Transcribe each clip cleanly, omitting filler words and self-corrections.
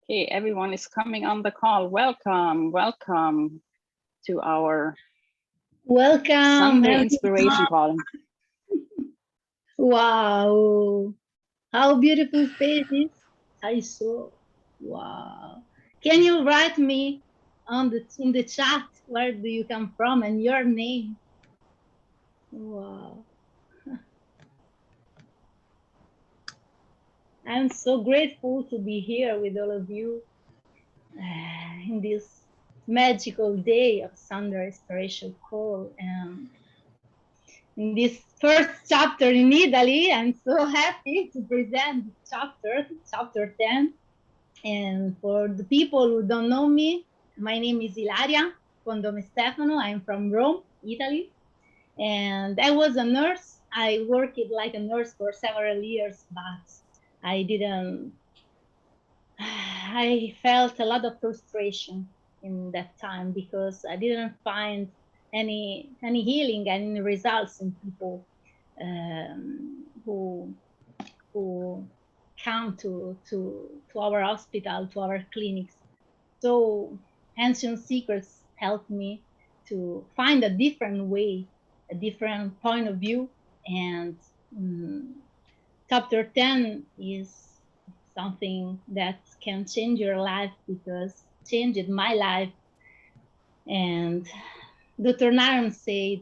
Okay, everyone is coming on the call. Welcome, welcome to our Sunday inspiration call. Wow, how beautiful faces I saw. Wow. Can you write me on the in the chat where do you come from and your name? Wow. I'm so grateful to be here with all of you in this magical day of Sunday Inspiration Call. And in this first chapter in Italy, I'm so happy to present chapter 10. And for the people who don't know me, my name is Ilaria Condome Stefano. I'm from Rome, Italy. And I was a nurse. I worked like a nurse for several years, but I didn't, I felt a lot of frustration in that time because I didn't find any healing and any results in people who who come to our hospital, to our clinics. So Ancient Secrets helped me to find a different way, a different point of view. And chapter 10 is something that can change your life because changed my life. And Dr. Naram said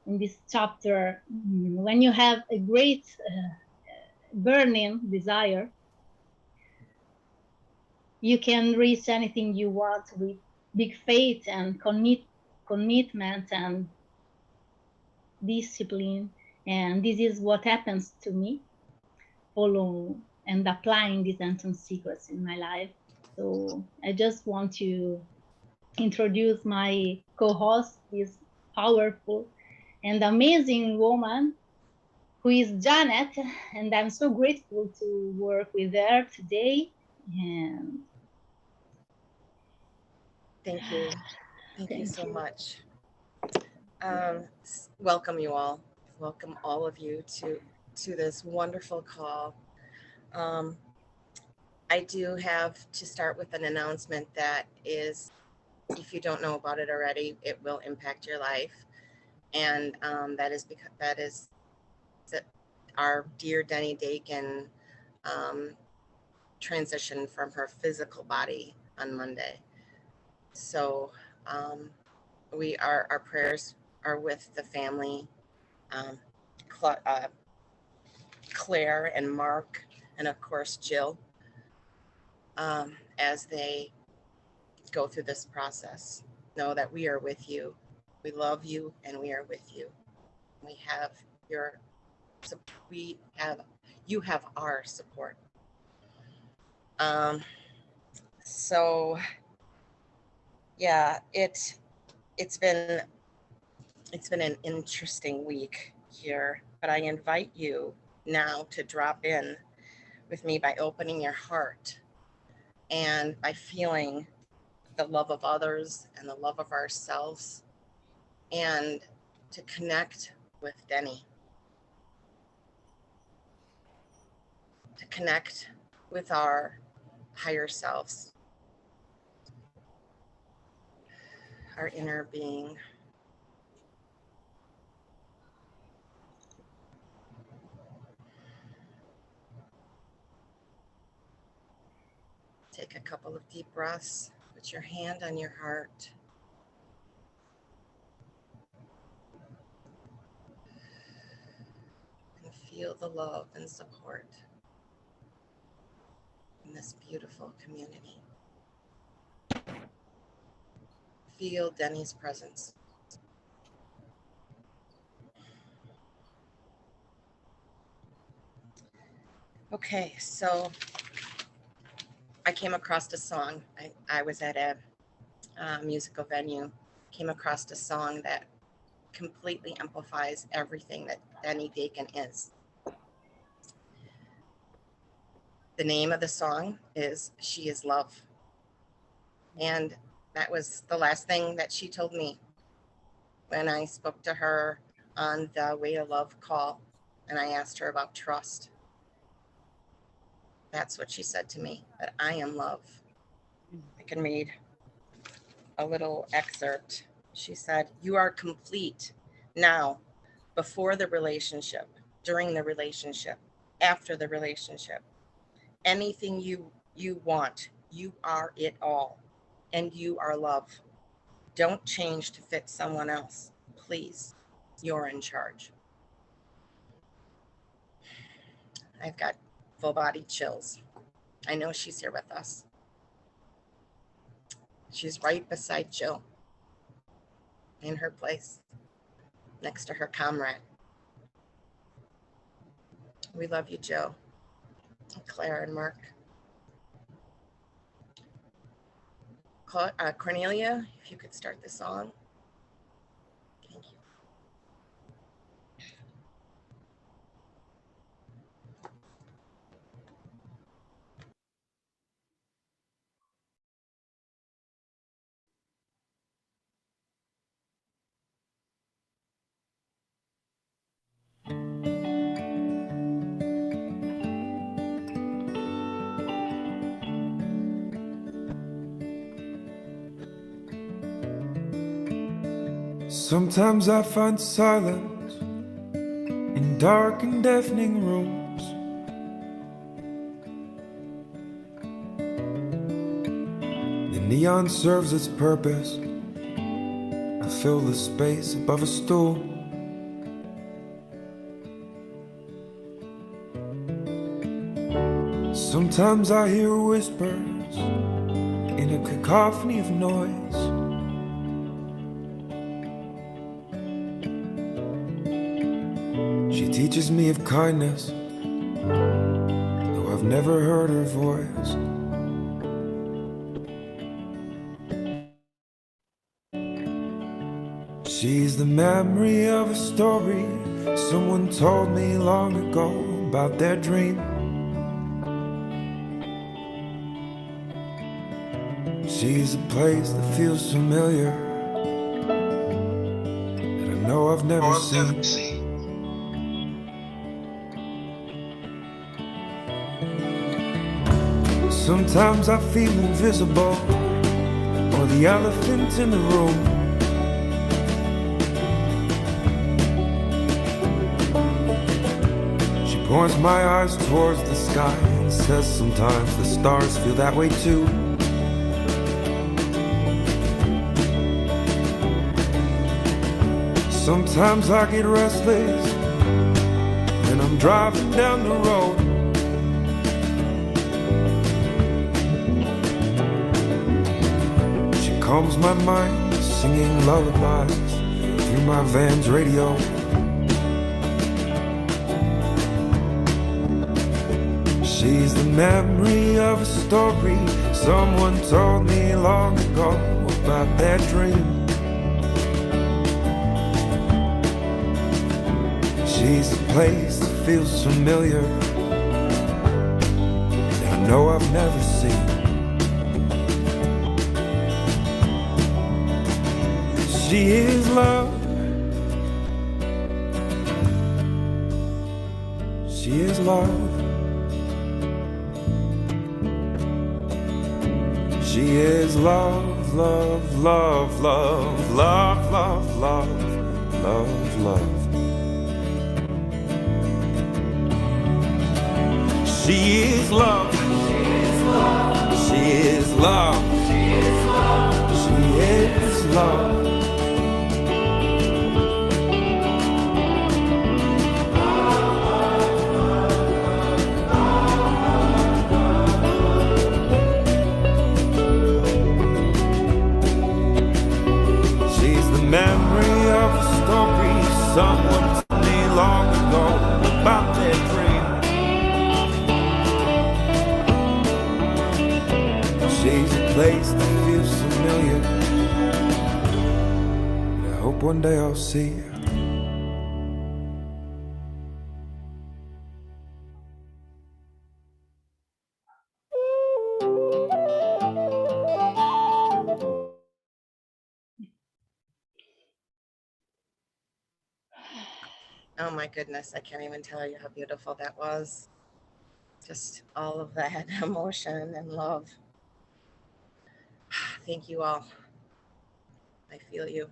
in this chapter, when you have a great burning desire, you can reach anything you want with big faith and commitment and discipline. And this is what happens to me, follow and applying these ancient secrets in my life. So I just want to introduce my co-host, this powerful and amazing woman who is Janet, and I'm so grateful to work with her today. And Thank you. Thank you so much. Welcome you all. Welcome all of you to this wonderful call. I do have to start with an announcement that is, if you don't know about it already, it will impact your life. And that is because that our dear Denny Dakin transitioned from her physical body on Monday. So our prayers are with the family, Claire and Mark, and of course Jill, as they go through this process. Know that we are with you. We love you, and we are with you. We have you have our support. So yeah, it's been an interesting week here, but I invite you now to drop in with me by opening your heart and by feeling the love of others and the love of ourselves, and to connect with Denny, to connect with our higher selves, our inner being. Take a couple of deep breaths. Put your hand on your heart. And feel the love and support in this beautiful community. Feel Denny's presence. Okay, so I came across a song. I was at a musical venue, came across a song that completely amplifies everything that Denny Dakin is. The name of the song is She Is Love. And that was the last thing that she told me when I spoke to her on the Way to Love call, and I asked her about trust. That's what she said to me, that I am love. I can read a little excerpt. She said, "You are complete now, before the relationship, during the relationship, after the relationship. Anything you want, you are it all, and you are love. Don't change to fit someone else. Please, you're in charge." I've got full body chills. I know she's here with us. She's right beside Jill in her place, next to her comrade. We love you, Jill, Claire, and Mark. Cornelia, if you could start the song. Thank you. Sometimes I find silence in dark and deafening rooms. The neon serves its purpose. I fill the space above a stool. Sometimes I hear whispers in a cacophony of noise. She teaches me of kindness, though I've never heard her voice. She's the memory of a story someone told me long ago about their dream. She's a place that feels familiar, that I know I've never seen. Sometimes I feel invisible, or the elephant in the room. She points my eyes towards the sky and says sometimes the stars feel that way too. Sometimes I get restless when I'm driving down the road. She calms my mind, singing lullabies through my van's radio. She's the memory of a story someone told me long ago about their dream. She's a place that feels familiar, that I know I've never seen. She is love. She is love. She is love, love, love, love, love, love, love, love, love. She is love. She is love. She is love. She is love. She's the memory of a story someone told me long ago about their dream. She's a place that feels familiar, and I hope one day I'll see her. Oh my goodness, I can't even tell you how beautiful that was. Just all of that emotion and love. thank you all. I feel you.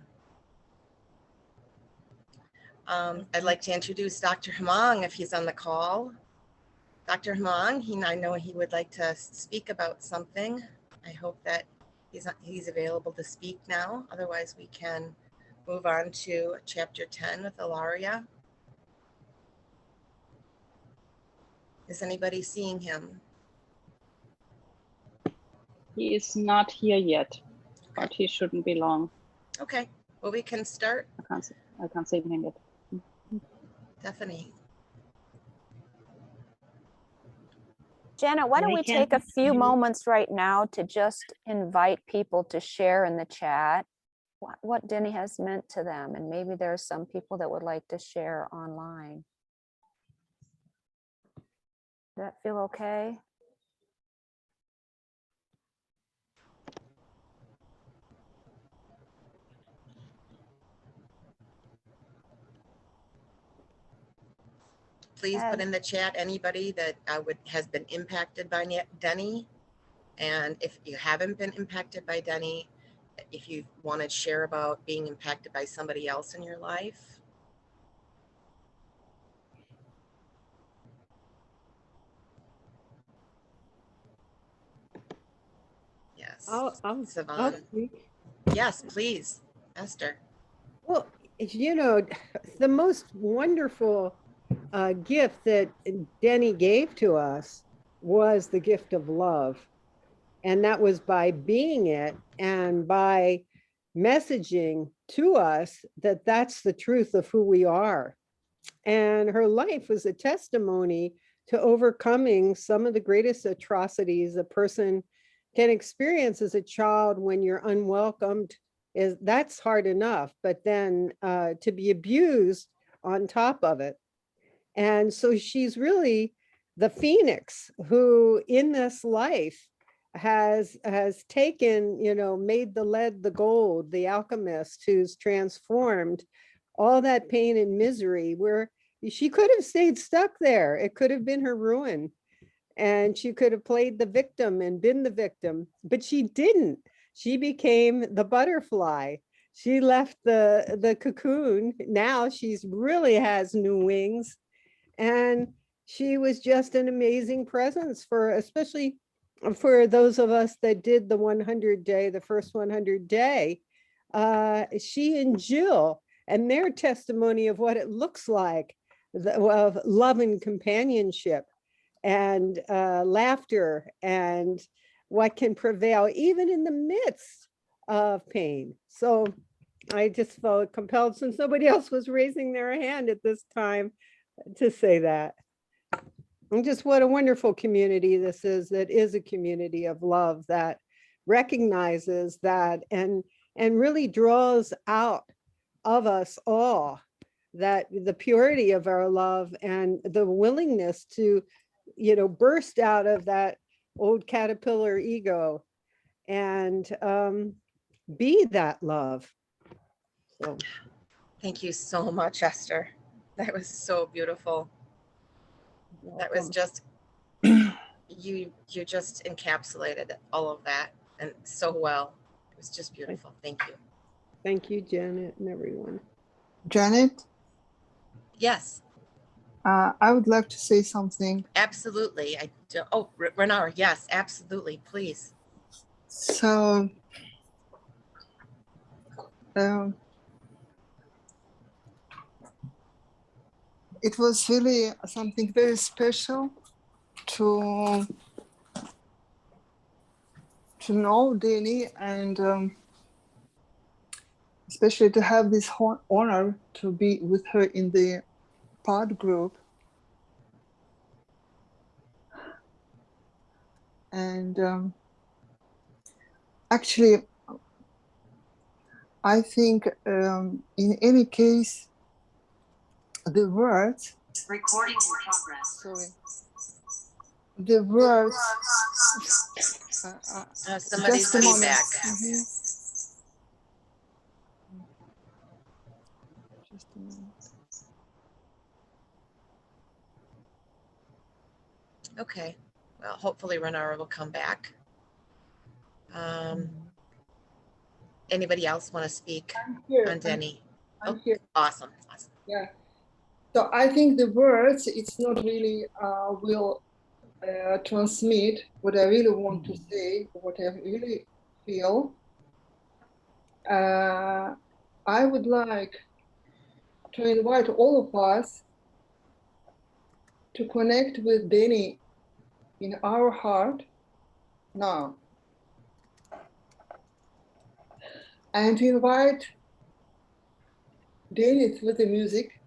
I'd like to introduce Dr. Hmong if he's on the call. Dr. Hmong, I know he would like to speak about something. I hope that he's available to speak now. Otherwise, we can move on to chapter 10 with Ilaria. Is anybody seeing him? He is not here yet, but Okay. he shouldn't be long. Okay, well, we can start. I can't see him yet. Stephanie. Janet, why don't we take a few moments right now to just invite people to share in the chat what Denny has meant to them, and maybe there are some people that would like to share online. Does that feel okay? Please put in the chat anybody that has been impacted by Denny. And if you haven't been impacted by Denny, if you want to share about being impacted by somebody else in your life. Yes. I'll Savon. speak. Yes, please, Esther. Well, you know, the most wonderful gift that Denny gave to us was the gift of love. And that was by being it and by messaging to us that that's the truth of who we are. And her life was a testimony to overcoming some of the greatest atrocities a person can experience as a child. When you're unwelcomed, that's hard enough, but then to be abused on top of it. And so she's really the phoenix who in this life has taken, made the lead the gold, the alchemist who's transformed all that pain and misery, where she could have stayed stuck there. It could have been her ruin. And she could have played the victim and been the victim, but she didn't. She became the butterfly. She left the cocoon. Now she's really has new wings. And she was just an amazing presence especially for those of us that did the 100-day, the first 100-day. She and Jill and their testimony of what it looks like, of love and companionship and laughter and what can prevail even in the midst of pain. So I just felt compelled, since nobody else was raising their hand at this time, to say that. And just what a wonderful community this is, that is a community of love that recognizes that and really draws out of us all that the purity of our love and the willingness to, burst out of that old caterpillar ego and be that love. So. Thank you so much, Esther. That was so beautiful. That was just, you just encapsulated all of that and so well. It was just beautiful. Thank you. Thank you, Janet, and everyone. Janet? Yes. I would like to say something. Absolutely. Renar, yes, absolutely, please. So, it was really something very special to know Denny, and especially to have this honor to be with her in the pod group. And actually, I think in any case, the words. Recording in progress. Sorry. The words. Somebody's feedback. Mm-hmm. Just a minute. Okay. Well, hopefully Renara will come back. Anybody else want to speak I'm here. on Denny? I'm Oh, here. awesome. Awesome. Yeah. So I think the words, it's not really will transmit what I really want to say, what I really feel. I would like to invite all of us to connect with Denny in our heart now, and to invite Denny through the music.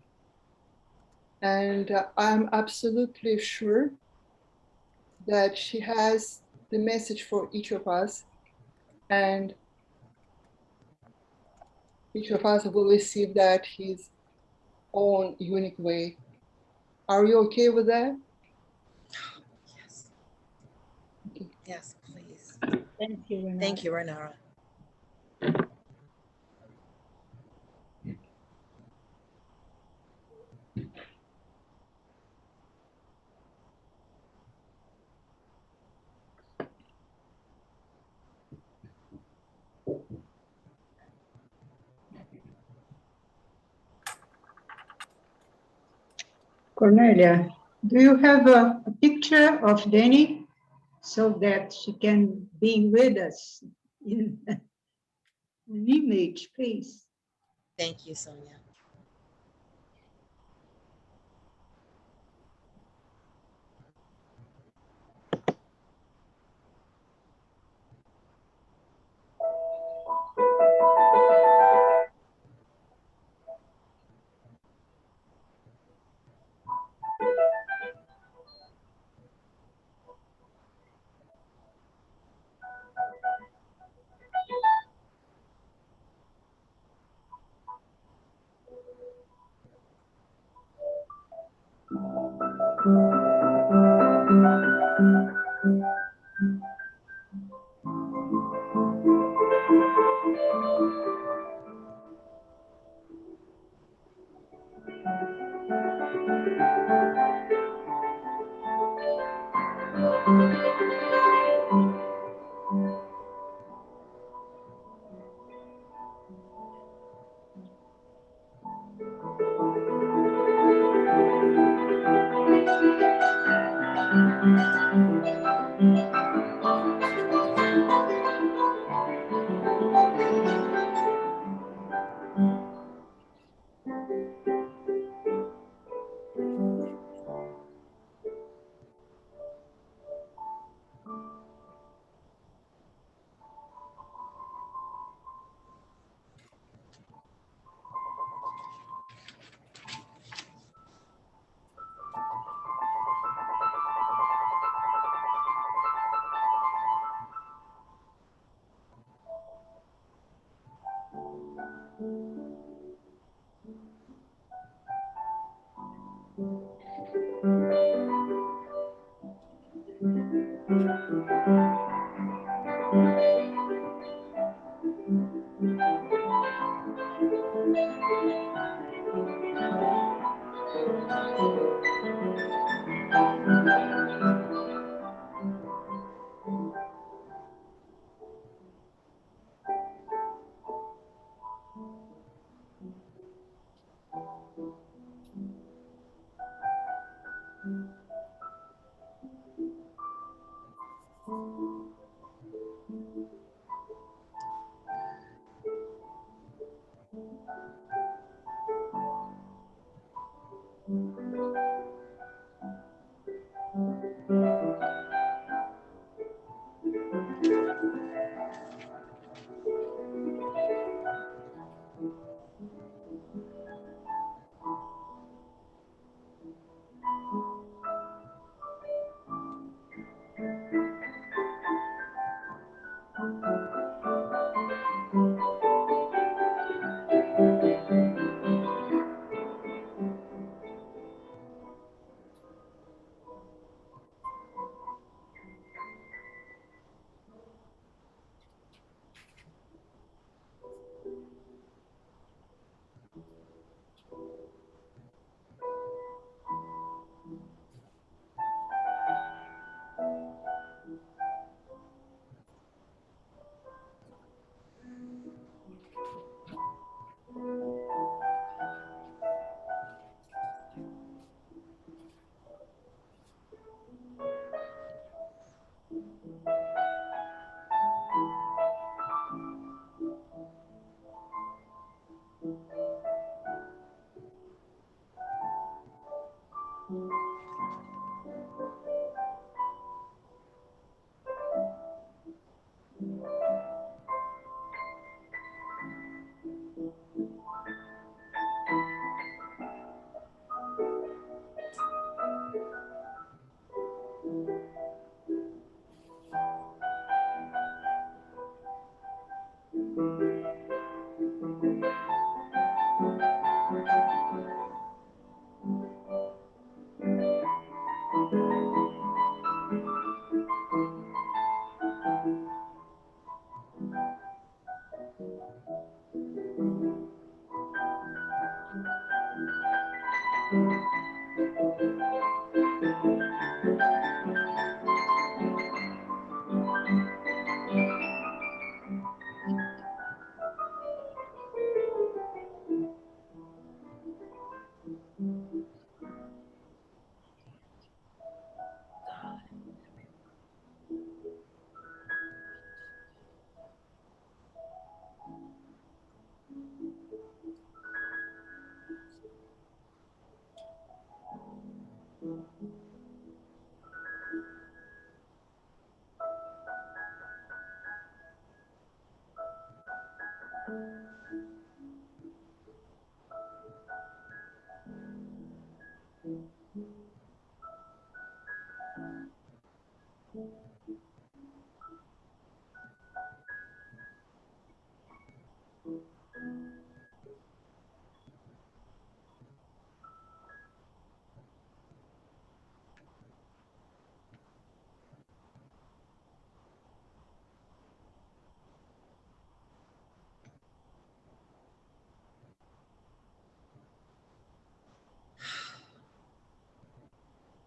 And I'm absolutely sure that she has the message for each of us, and each of us will receive that his own unique way. Are you okay with that? Yes. Yes, please. Thank you, Renata. Thank you, Renata. Cornelia, do you have a picture of Denny so that she can be with us in an image, please? Thank you, Sonia.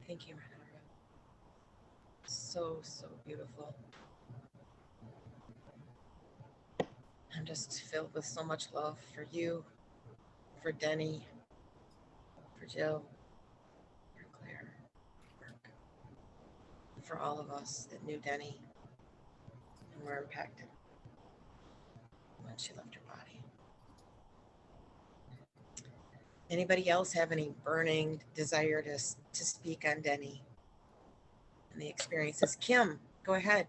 Thank you. So, so beautiful. I'm just filled with so much love for you, for Denny, for Jill, for Claire, for all of us that knew Denny and were impacted when she left her body. Anybody else have any burning desire to speak on Denny and the experiences? Kim, go ahead.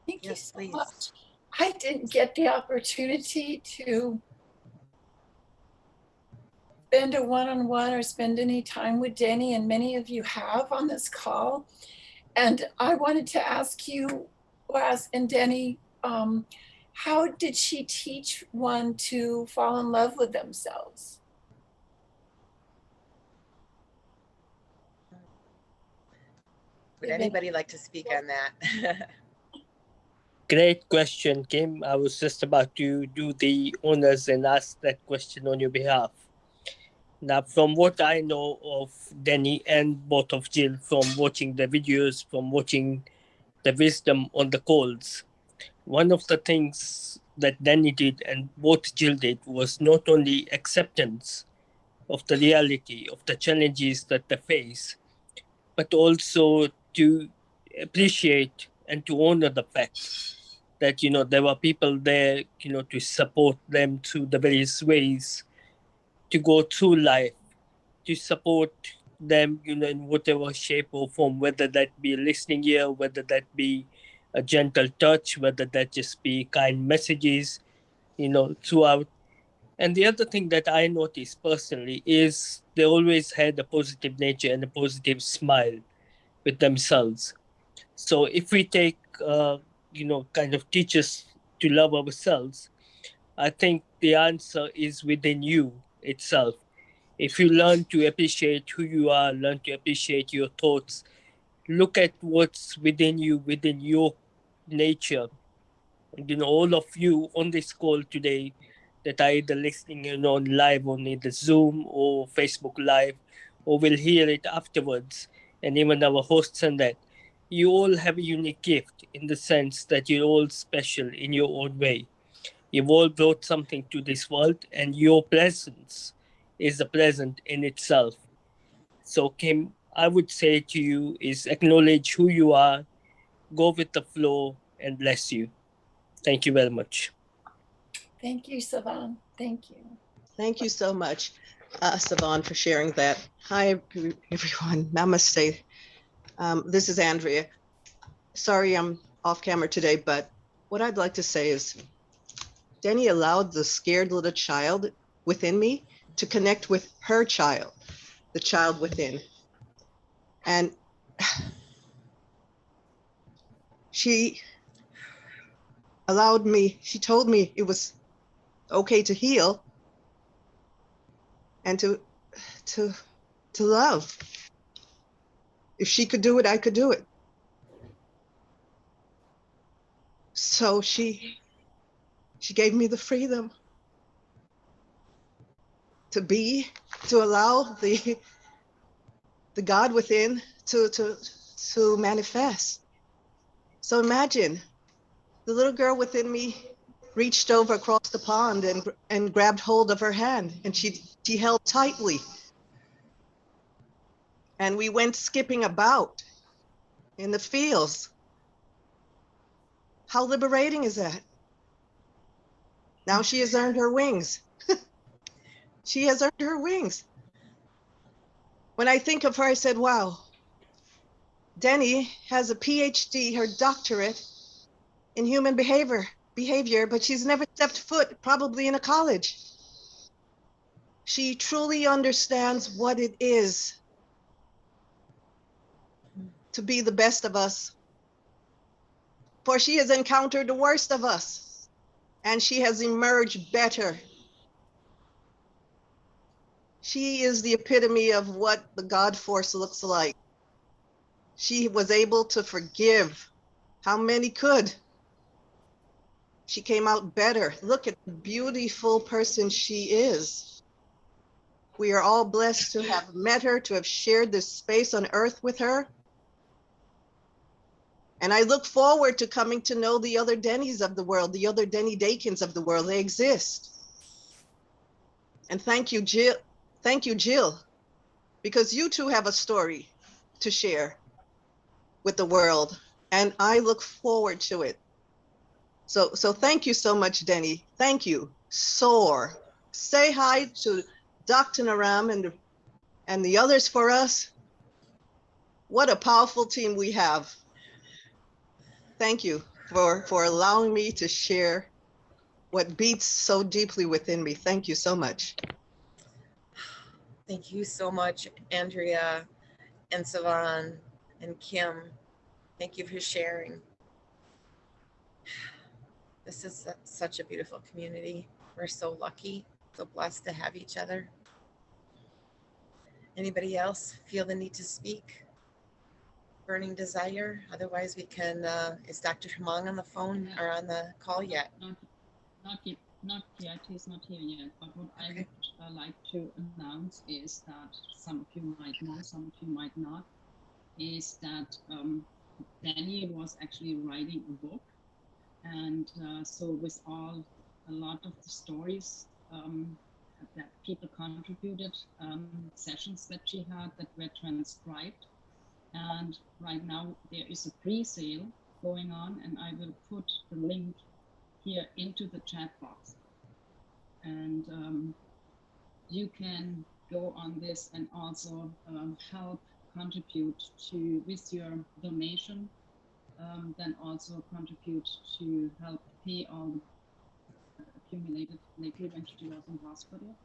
Thank you Yes, so please. much. I didn't get the opportunity to spend a one-on-one or spend any time with Denny, and many of you have on this call. And I wanted to ask you, Wes and Denny, how did she teach one to fall in love with themselves? Would anybody like to speak on that? Great question, Kim. I was just about to do the honors and ask that question on your behalf. Now, from what I know of Denny and both of Jill, from watching the videos, from watching the wisdom on the calls, one of the things that Denny did and both Jill did was not only acceptance of the reality of the challenges that they face, but also to appreciate and to honor the fact that, you know, there were people there, you know, to support them through the various ways to go through life, to support them, you know, in whatever shape or form, whether that be a listening ear, whether that be a gentle touch, whether that just be kind messages, you know, throughout. And the other thing that I noticed personally is they always had a positive nature and a positive smile with themselves. So if we take, you know, kind of teach us to love ourselves, I think the answer is within you itself. If you learn to appreciate who you are, learn to appreciate your thoughts, look at what's within you, within your nature. You know, all of you on this call today that are either listening in on live on either Zoom or Facebook Live, or will hear it afterwards, and even our hosts and that, you all have a unique gift in the sense that you're all special in your own way. You've all brought something to this world, and your presence is a present in itself. So, Kim, I would say to you is acknowledge who you are, go with the flow, and bless you. Thank you very much. Thank you, Savan. Thank you. Thank you so much, Savan, for sharing that. Hi, everyone. Namaste. This is Andrea. Sorry I'm off camera today, but what I'd like to say is Denny allowed the scared little child within me to connect with her child, the child within. And she allowed me, she told me it was okay to heal and to love. If she could do it, I could do it. So she gave me the freedom to be, to allow the God within to manifest. So imagine the little girl within me reached over across the pond and grabbed hold of her hand, and she held tightly. And we went skipping about in the fields. How liberating is that? Now she has earned her wings. She has earned her wings. When I think of her, I said, wow, Denny has a PhD, her doctorate in human behavior, but she's never stepped foot probably in a college. She truly understands what it is to be the best of us. For she has encountered the worst of us, and she has emerged better. She is the epitome of what the God force looks like. She was able to forgive. How many could? She came out better. Look at the beautiful person she is. We are all blessed to have met her, to have shared this space on earth with her. And I look forward to coming to know the other Denny's of the world, the other Denny Dakins of the world. They exist. And thank you, Jill. Thank you, Jill, because you too have a story to share with the world. And I look forward to it. So thank you so much, Denny. Thank you. Soar. Say hi to Dr. Naram and the others for us. What a powerful team we have. Thank you for allowing me to share what beats so deeply within me. Thank you so much. Thank you so much, Andrea and Savan and Kim. Thank you for sharing. This is such a beautiful community. We're so lucky, so blessed to have each other. Anybody else feel the need to speak? Burning desire? Otherwise we can, is Dr. Hemang on the phone or on the call yet? Not yet, he's not here yet. But what I would like to announce is that some of you might know, some of you might not, is that Danny was actually writing a book. And so with a lot of the stories that people contributed, sessions that she had that were transcribed. And right now there is a pre-sale going on, and I will put the link here into the chat box. And you can go on this and also help contribute to, with your donation, then also contribute to help pay all the accumulated lately when she was in hospital.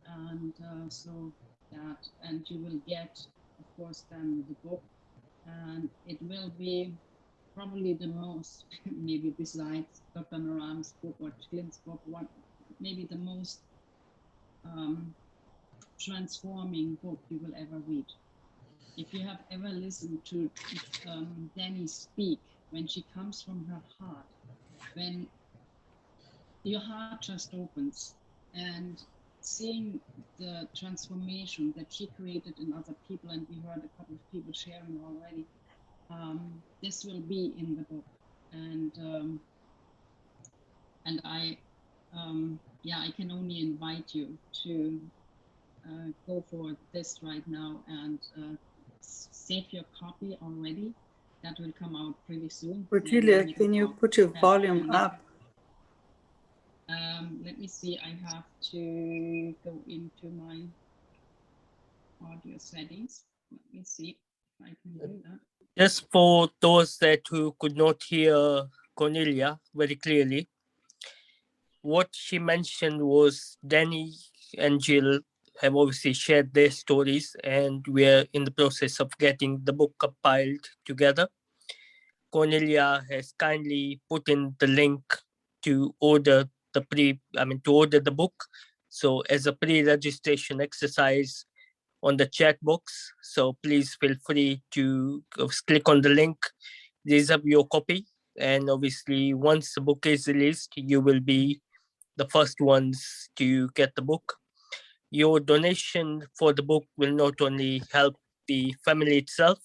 And so that, and you will get, of course, then the book, and it will be probably the most, maybe besides Dr. Naram's book or Clint's book, maybe the most transforming book you will ever read. If you have ever listened to Danny speak, when she comes from her heart, when your heart just opens, and seeing the transformation that she created in other people, and we heard a couple of people sharing already, this will be in the book. And I can only invite you to go for this right now and save your copy already. That will come out pretty soon. Cordelia, can you put your volume up? Let me see, I have to go into my audio settings. Let me see if I can do that. Just for those who could not hear Cornelia very clearly, what she mentioned was Danny and Jill have obviously shared their stories, and we're in the process of getting the book compiled together. Cornelia has kindly put in the link to order the book. So as a pre-registration exercise on the chat box. So please feel free to click on the link, reserve your copy. And obviously once the book is released, you will be the first ones to get the book. Your donation for the book will not only help the family itself,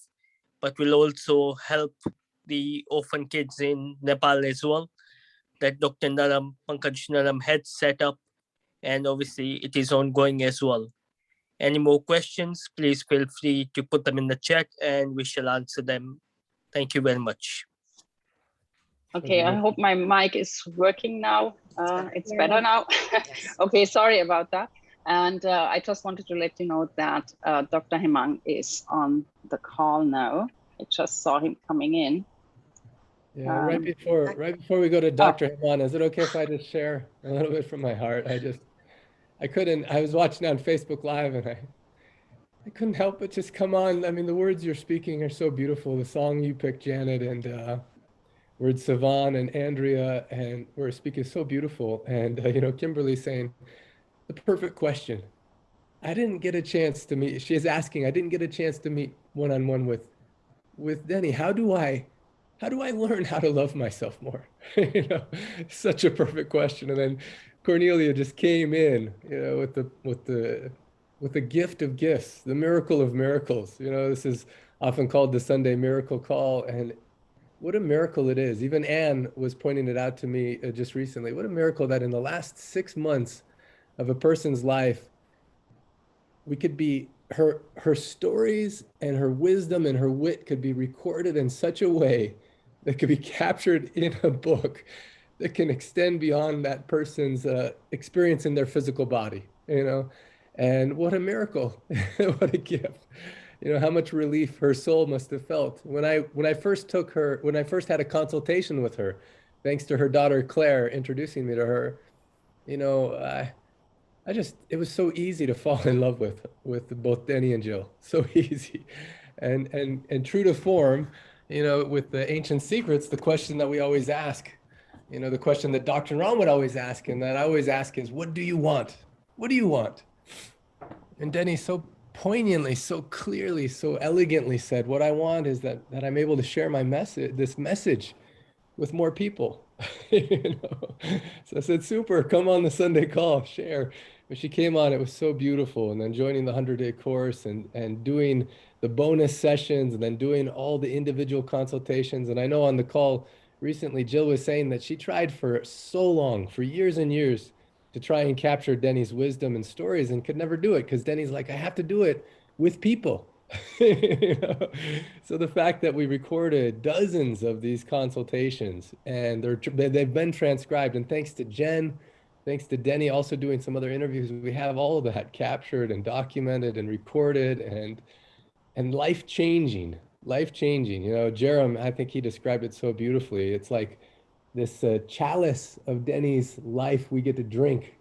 but will also help the orphan kids in Nepal as well, that Dr. Pankaj Naram had set up, and obviously it is ongoing as well. Any more questions, please feel free to put them in the chat and we shall answer them. Thank you very much. Okay, I hope my mic is working now. It's better now. Okay, sorry about that. And I just wanted to let you know that Dr. Hemang is on the call now. I just saw him coming in. Yeah, right before we go to Dr. Hemang, is it okay if I just share a little bit from my heart? I was watching on Facebook Live and I couldn't help but just come on. I mean, the words you're speaking are so beautiful. The song you picked, Janet, and words Savan and Andrea and were speaking is so beautiful. And, Kimberly saying, the perfect question. I didn't get a chance to meet, she is asking, I didn't get a chance to meet one-on-one with Denny. How do I learn how to love myself more? Such a perfect question. And then Cornelia just came in, with the with the gift of gifts, the miracle of miracles. You know, this is often called the Sunday miracle call, and what a miracle it is. Even Anne was pointing it out to me just recently. What a miracle that in the last 6 months of a person's life, we could be, her stories and her wisdom and her wit could be recorded in such a way that could be captured in a book that can extend beyond that person's experience in their physical body, you know? And what a miracle, what a gift. You know, how much relief her soul must have felt. When I first had a consultation with her, thanks to her daughter, Claire, introducing me to her, you know, it was so easy to fall in love with both Denny and Jill, so easy. And true to form, you know, with the Ancient Secrets, the question that we always ask, you know, the question that Dr. Ram would always ask, and that I always ask is, what do you want? What do you want? And Denny so poignantly, so clearly, so elegantly said, what I want is that I'm able to share my this message with more people. You know? So I said, super, come on the Sunday call, share. When she came on, it was so beautiful. And then joining the 100-day course and doing the bonus sessions and then doing all the individual consultations. And I know on the call recently, Jill was saying that she tried for so long, for years and years, to try and capture Denny's wisdom and stories and could never do it because Denny's like, I have to do it with people. You know? So the fact that we recorded dozens of these consultations and they've been transcribed, and thanks to Jen, thanks to Denny also doing some other interviews, we have all of that captured and documented and recorded and life-changing. You know, Jerem, I think he described it so beautifully. It's like this chalice of Denny's life we get to drink.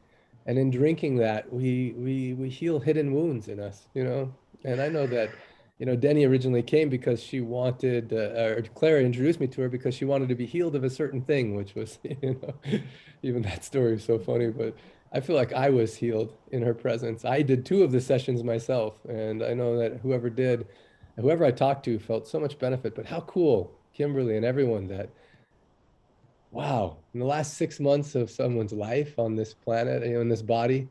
And in drinking that, we heal hidden wounds in us, you know? And I know that, you know, Denny originally came because she wanted, or Clara introduced me to her because she wanted to be healed of a certain thing, which was, you know, even that story is so funny, but I feel like I was healed in her presence. I did 2 of the sessions myself, and I know that whoever I talked to felt so much benefit. But how cool, Kimberly and everyone, that, wow, in the last 6 months of someone's life on this planet, you know, in this body,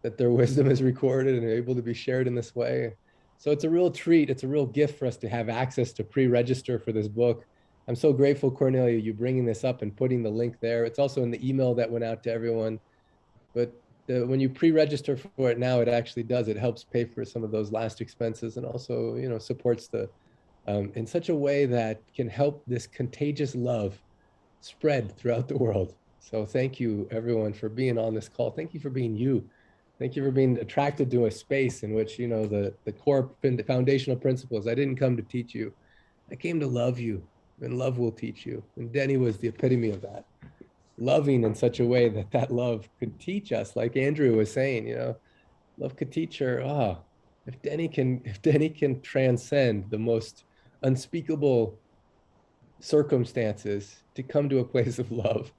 that their wisdom is recorded and able to be shared in this way. So it's a real treat. It's a real gift for us to have access to pre-register for this book. I'm so grateful, Cornelia, you bringing this up and putting the link there. It's also in the email that went out to everyone. But when you pre-register for it now, it actually does. It helps pay for some of those last expenses and also, you know, supports the, in such a way that can help this contagious love spread throughout the world. So thank you, everyone, for being on this call. Thank you for being you. Thank you for being attracted to a space in which, you know, the core foundational principles. I didn't come to teach you. I came to love you, and love will teach you. And Denny was the epitome of that. Loving in such a way that that love could teach us, like Andrew was saying, you know, love could teach her, if Denny can transcend the most unspeakable circumstances to come to a place of love,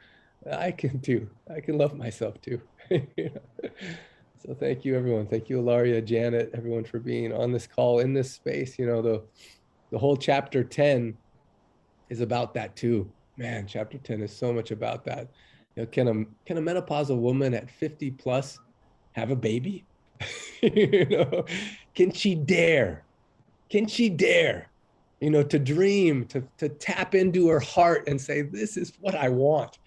I can too. I can love myself too. You know? So thank you, everyone. Thank you, Ilaria, Janet, everyone, for being on this call in this space. You know, the whole chapter 10 is about that too. Man, chapter 10 is so much about that. You know, can a menopausal woman at 50 plus have a baby? You know, can she dare? Can she dare, you know, to dream, to tap into her heart and say, this is what I want,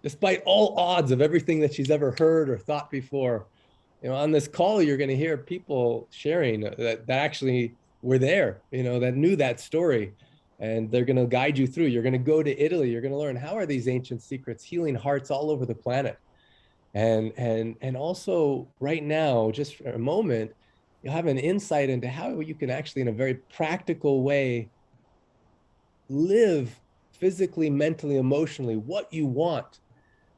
despite all odds of everything that she's ever heard or thought before. You know, on this call, you're going to hear people sharing that actually were there, you know, that knew that story, and they're going to guide you through. You're going to go to Italy. You're going to learn, how are these ancient secrets healing hearts all over the planet? And also right now, just for a moment, you'll have an insight into how you can actually, in a very practical way, live physically, mentally, emotionally, what you want,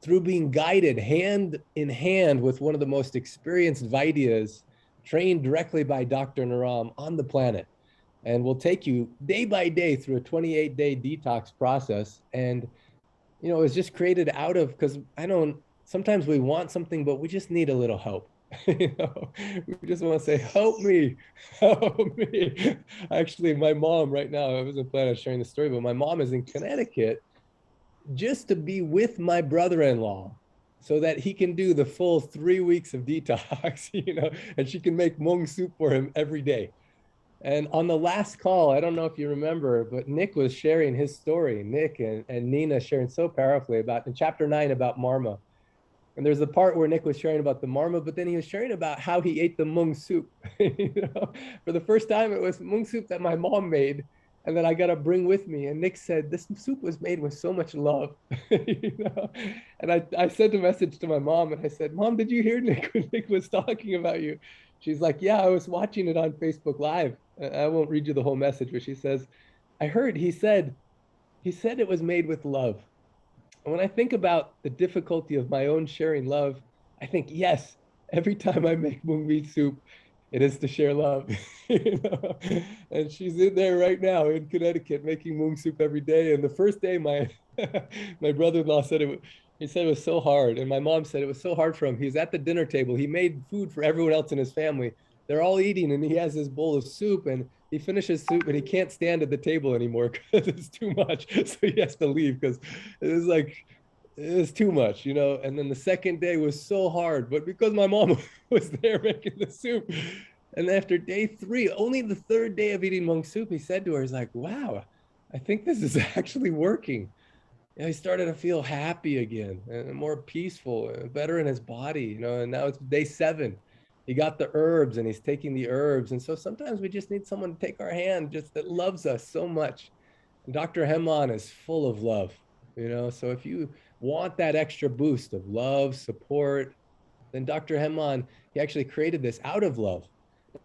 through being guided hand in hand with one of the most experienced Vaidyas, trained directly by Dr. Naram on the planet. And we'll take you day by day through a 28-day detox process. And, you know, it's just created out of, because sometimes we want something, but we just need a little help. You know, we just want to say, help me, help me. Actually, my mom right now, I wasn't planning on sharing the story, but my mom is in Connecticut just to be with my brother-in-law so that he can do the full 3 weeks of detox, and she can make mung soup for him every day. And on the last call, I don't know if you remember, but Nick was sharing his story, Nick and Nina sharing so powerfully about in chapter 9 about Marma. And there's a part where Nick was sharing about the Marma, but then he was sharing about how he ate the mung soup. For the first time, it was mung soup that my mom made and that I got to bring with me. And Nick said, this soup was made with so much love. And I sent a message to my mom and I said, Mom, did you hear Nick when Nick was talking about you? She's like, yeah, I was watching it on Facebook Live. I won't read you the whole message, but she says, I heard he said it was made with love. And when I think about the difficulty of my own sharing love, I think, yes, every time I make mung bean soup, it is to share love. And she's in there right now in Connecticut making mung soup every day. And the first day, my brother-in-law said he said it was so hard. And my mom said it was so hard for him. He was at the dinner table. He made food for everyone else in his family. They're all eating and he has this bowl of soup and he finishes soup and he can't stand at the table anymore because it's too much. So he has to leave because it was too much, And then the second day was so hard, but because my mom was there making the soup, and after day 3, only the 3rd day of eating mung soup, he said to her, he's like, wow, I think this is actually working. He started to feel happy again and more peaceful, better in his body, and now it's day 7. He got the herbs and he's taking the herbs. And so sometimes we just need someone to take our hand just that loves us so much. And Dr. Hemon is full of love, so if you want that extra boost of love, support, then Dr. Hemon, he actually created this out of love.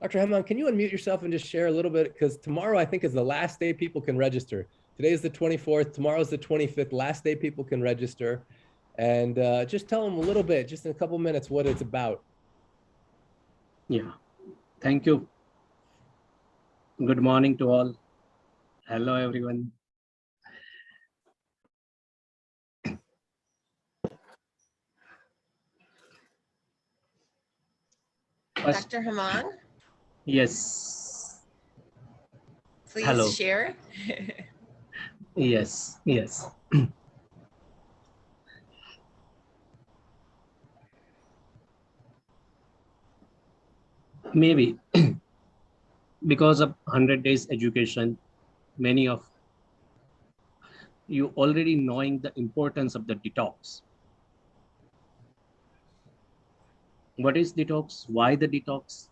Dr. Hemon, can you unmute yourself and just share a little bit? Because tomorrow, I think, is the last day people can register. Today is the 24th. Tomorrow's the 25th. Last day people can register. And just tell them a little bit, just in a couple minutes, what it's about. Yeah, thank you. Good morning to all. Hello, everyone. Dr. Hemon? Yes. Please Hello. share. Yes. Maybe because of 100 days education, many of you already knowing the importance of the detox. What is detox? Why the detox?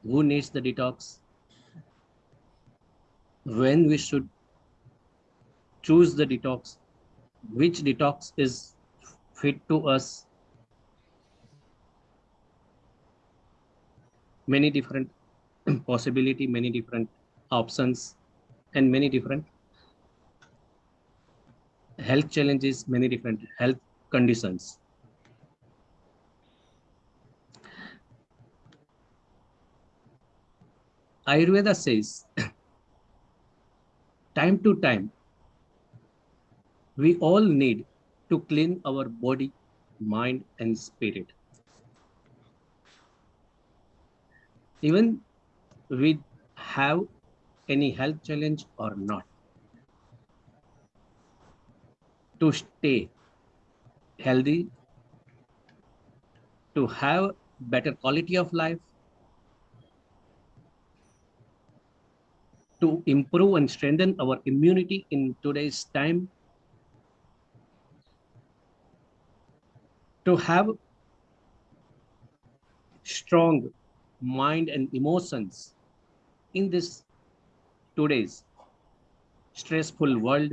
Who needs the detox? When we should choose the detox? Which detox is fit to us? Many different possibility, many different options, and many different health challenges, many different health conditions. Ayurveda says, time to time, we all need to clean our body, mind, and spirit. Even we have any health challenge or not. To stay healthy, to have better quality of life, to improve and strengthen our immunity in today's time, to have strong mind and emotions in this today's stressful world,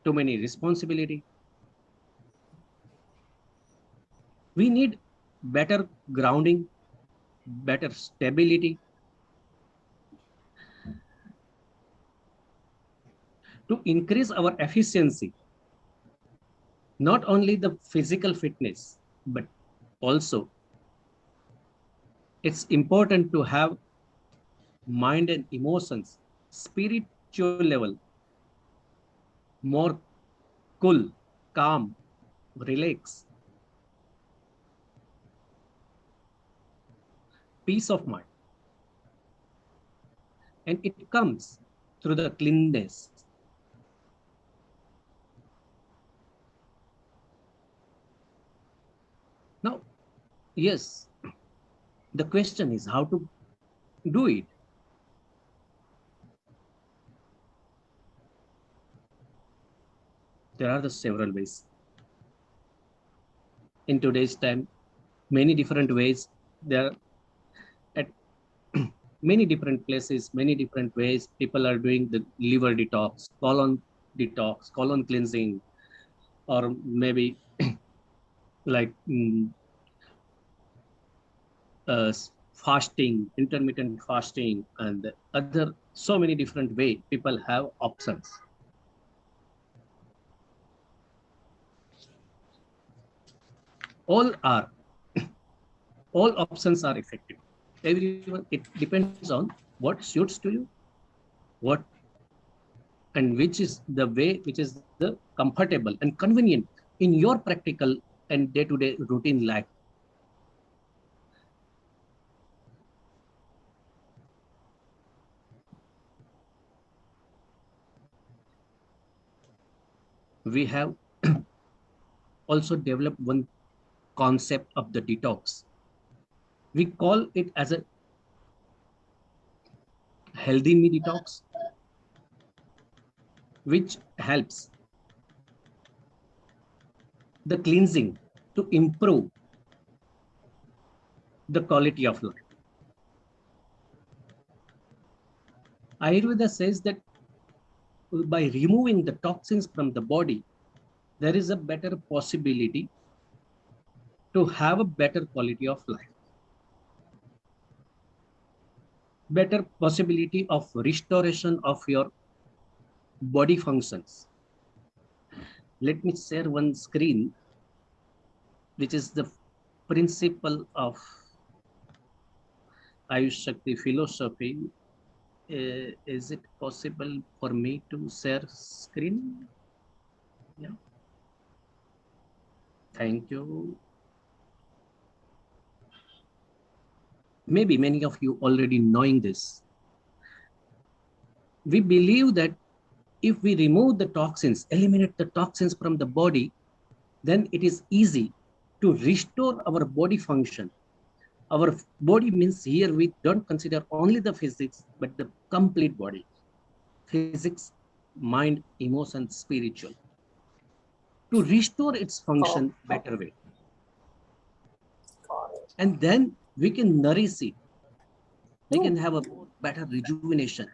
too many responsibility. We need better grounding, better stability, to increase our efficiency, not only the physical fitness, but also it's important to have mind and emotions, spiritual level, more cool, calm, relax, peace of mind. And it comes through the cleanness. Yes, the question is how to do it. There are the several ways. In today's time, many different ways. There are at many different places, many different ways. People are doing the liver detox, colon cleansing, or maybe like fasting, intermittent fasting, and other so many different ways. People have options. All options are effective. Everyone, it depends on what suits to you, what and which is the way which is the comfortable and convenient in your practical and day-to-day routine life. We have also developed one concept of the detox. We call it as a healthy me detox, which helps the cleansing to improve the quality of life. Ayurveda says that by removing the toxins from the body, there is a better possibility to have a better quality of life, better possibility of restoration of your body functions. Let me share one screen, which is the principle of Ayush Shakti philosophy. Is it possible for me to share screen? Yeah. Thank you. Maybe many of you already knowing this. We believe that if we remove the toxins, eliminate the toxins from the body, then it is easy to restore our body function. Our body means here we don't consider only the physics, but the complete body. Physics, mind, emotion, spiritual. To restore its function better way. And then we can nourish it. We can have a better rejuvenation,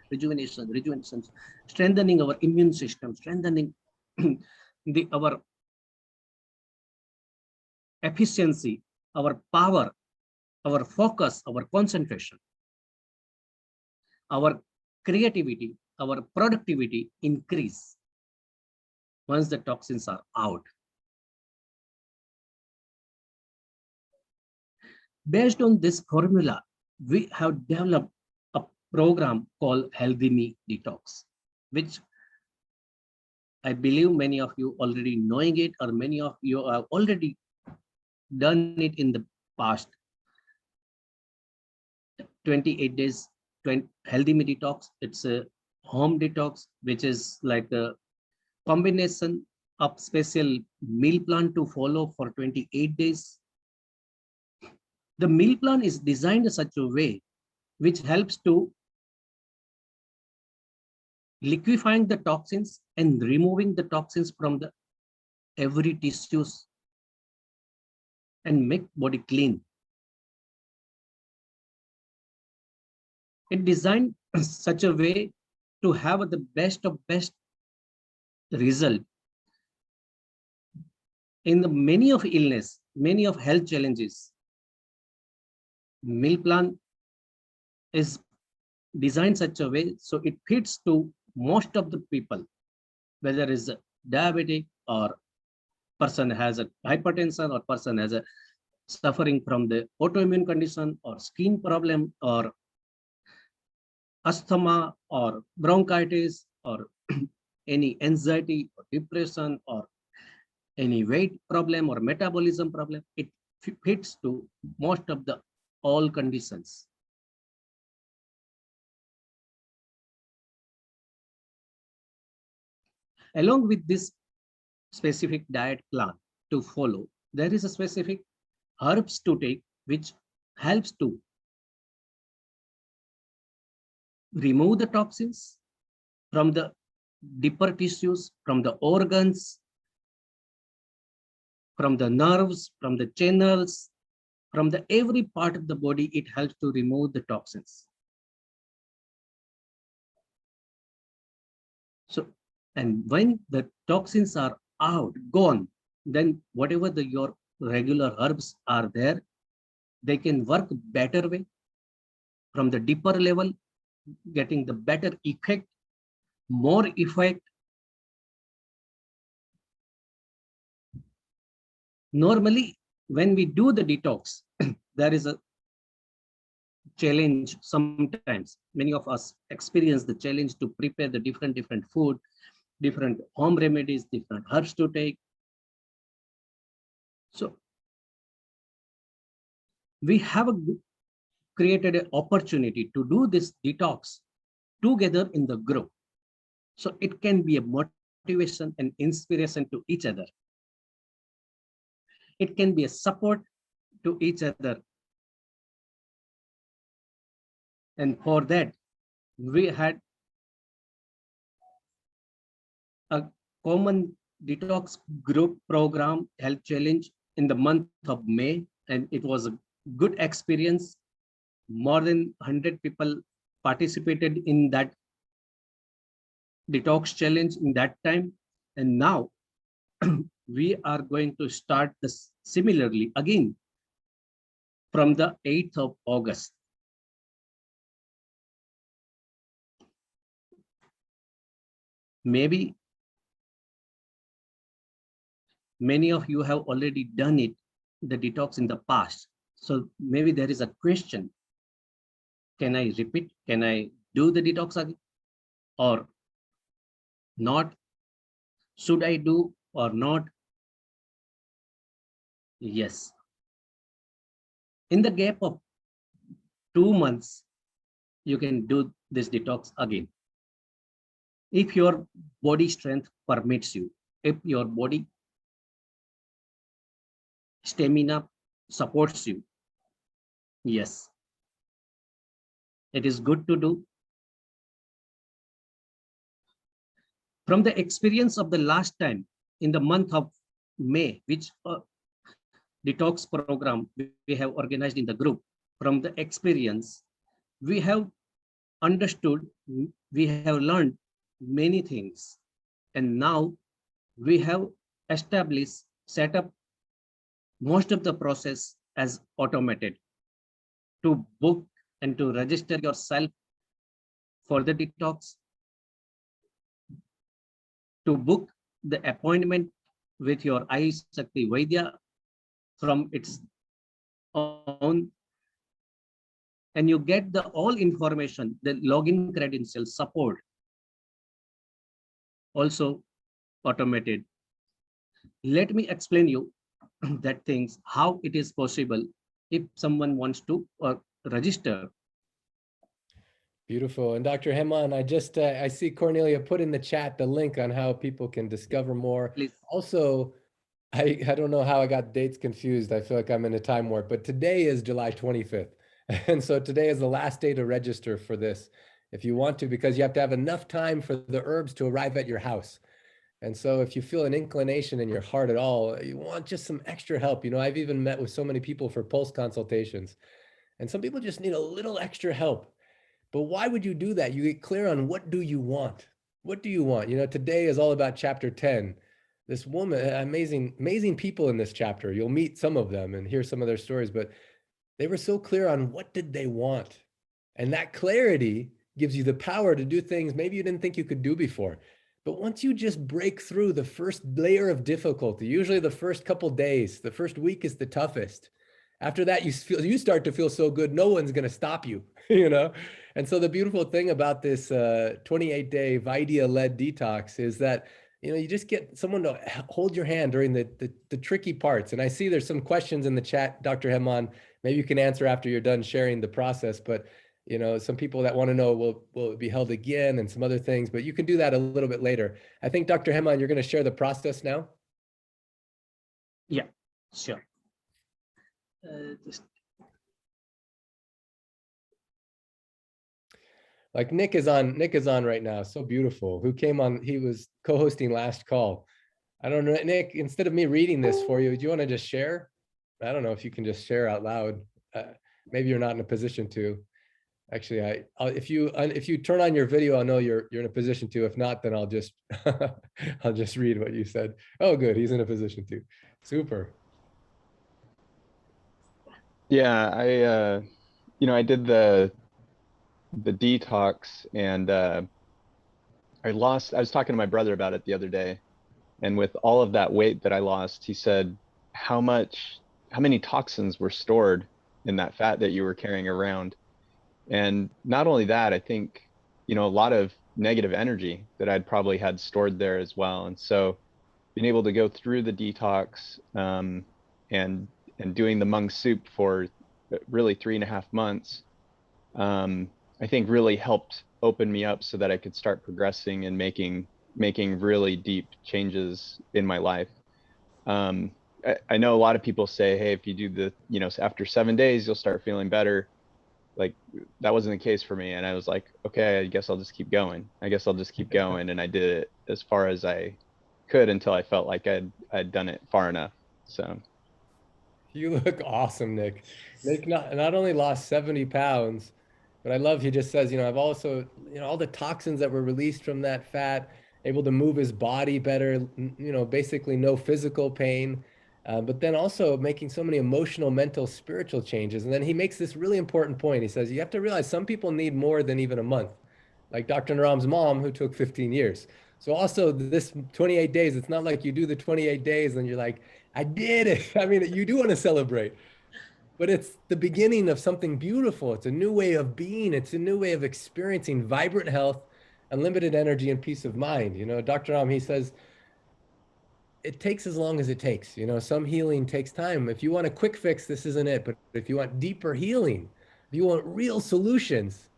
strengthening our immune system, strengthening our efficiency, our power, our focus, our concentration, our creativity, our productivity increase once the toxins are out. Based on this formula, we have developed a program called Healthy Me Detox, which I believe many of you already knowing it, or many of you have already done it in the past. 28 days Healthy Me Detox. It's a home detox, which is like a combination of special meal plan to follow for 28 days. The meal plan is designed in such a way which helps to liquefying the toxins and removing the toxins from the every tissues and make body clean. It designed such a way to have the best of best result in the many of illness, many of health challenges. Meal plan is designed such a way so it fits to most of the people, whether it's a diabetic or person has a hypertension or person has a suffering from the autoimmune condition or skin problem or asthma or bronchitis or any anxiety or depression or any weight problem or metabolism problem. It fits to most of the all conditions. Along with this specific diet plan to follow, there is a specific herbs to take which helps to remove the toxins from the deeper tissues, from the organs, from the nerves, from the channels, from the every part of the body. It helps to remove the toxins. So, and when the toxins are out, gone, then whatever your regular herbs are there, they can work better way from the deeper level, getting the better effect, more effect. Normally, when we do the detox, there is a challenge sometimes. Many of us experience the challenge to prepare the different food, different home remedies, different herbs to take. So we have created an opportunity to do this detox together in the group. So it can be a motivation and inspiration to each other. It can be a support to each other. And for that, we had a common detox group program, health challenge, in the month of May. And it was a good experience. More than 100 people participated in that detox challenge in that time. And now we are going to start this similarly again from the 8th of August. Maybe many of you have already done it, the detox in the past. So maybe there is a question. Can I repeat? Can I do the detox again or not? Should I do or not? Yes. In the gap of 2 months, you can do this detox again. If your body strength permits you, if your body stamina supports you, yes, it is good to do. From the experience of the last time in the month of May, which detox program we have organized in the group, from the experience, we have understood, we have learned many things. And now we have established, set up most of the process as automated. To book and to register yourself for the detox, to book the appointment with your iShakti Vaidya from its own, and you get the all information, the login credentials, support, also automated. Let me explain you that things, how it is possible if someone wants to register. Beautiful. And Dr. Heman, I just, I see Cornelia put in the chat the link on how people can discover more. Please. Also, I don't know how I got dates confused. I feel like I'm in a time warp, but today is July 25th. And so today is the last day to register for this if you want to, because you have to have enough time for the herbs to arrive at your house. And so if you feel an inclination in your heart at all, you want just some extra help. You know, I've even met with so many people for pulse consultations, and some people just need a little extra help. But why would you do that? You get clear on what do you want? What do you want? You know, today is all about chapter 10. This woman, amazing people in this chapter. You'll meet some of them and hear some of their stories, but they were so clear on what did they want. And that clarity gives you the power to do things maybe you didn't think you could do before. But once you just break through the first layer of difficulty, usually the first couple days, the first week is the toughest. After that, you start to feel so good, no one's going to stop you, you know? And so the beautiful thing about this 28-day Vaidya-led detox is that, you know, you just get someone to hold your hand during the tricky parts. And I see there's some questions in the chat, Dr. Heman, maybe you can answer after you're done sharing the process, but you know, some people that want to know, will it be held again and some other things, but you can do that a little bit later. I think Dr. Heman, you're going to share the process now. Yeah, sure. Just Like Nick is on right now. So beautiful. Who came on? He was co-hosting last call. I don't know, Nick, instead of me reading this for you, do you want to just share? I don't know if you can just share out loud. Maybe you're not in a position to. Actually, if you turn on your video, I'll know you're in a position to. If not, then I'll just I'll just read what you said. Oh, good, he's in a position to. Super. Yeah, I did the detox, and I was talking to my brother about it the other day, and with all of that weight that I lost, he said, how many toxins were stored in that fat that you were carrying around? And not only that, I think, a lot of negative energy that I'd probably had stored there as well. And so being able to go through the detox and doing the Hmong soup for really 3.5 months, I think really helped open me up so that I could start progressing and making really deep changes in my life. I know a lot of people say, hey, if you do after 7 days, you'll start feeling better. Like, that wasn't the case for me. And I was like, okay, I guess I'll just keep going. And I did it as far as I could until I felt like I'd done it far enough. So. You look awesome, Nick. Nick not only lost 70 pounds, but I love he just says, I've also, all the toxins that were released from that fat, able to move his body better, basically no physical pain, but then also making so many emotional, mental, spiritual changes. And then he makes this really important point. He says, you have to realize some people need more than even a month, like Dr. Naram's mom, who took 15 years. So also this 28 days, it's not like you do the 28 days and you're like, I did it. I mean, you do want to celebrate, but it's the beginning of something beautiful. It's a new way of being. It's a new way of experiencing vibrant health, unlimited energy, and peace of mind. Dr. Naram, he says, it takes as long as it takes. Some healing takes time. If you want a quick fix, this isn't it. But if you want deeper healing, if you want real solutions,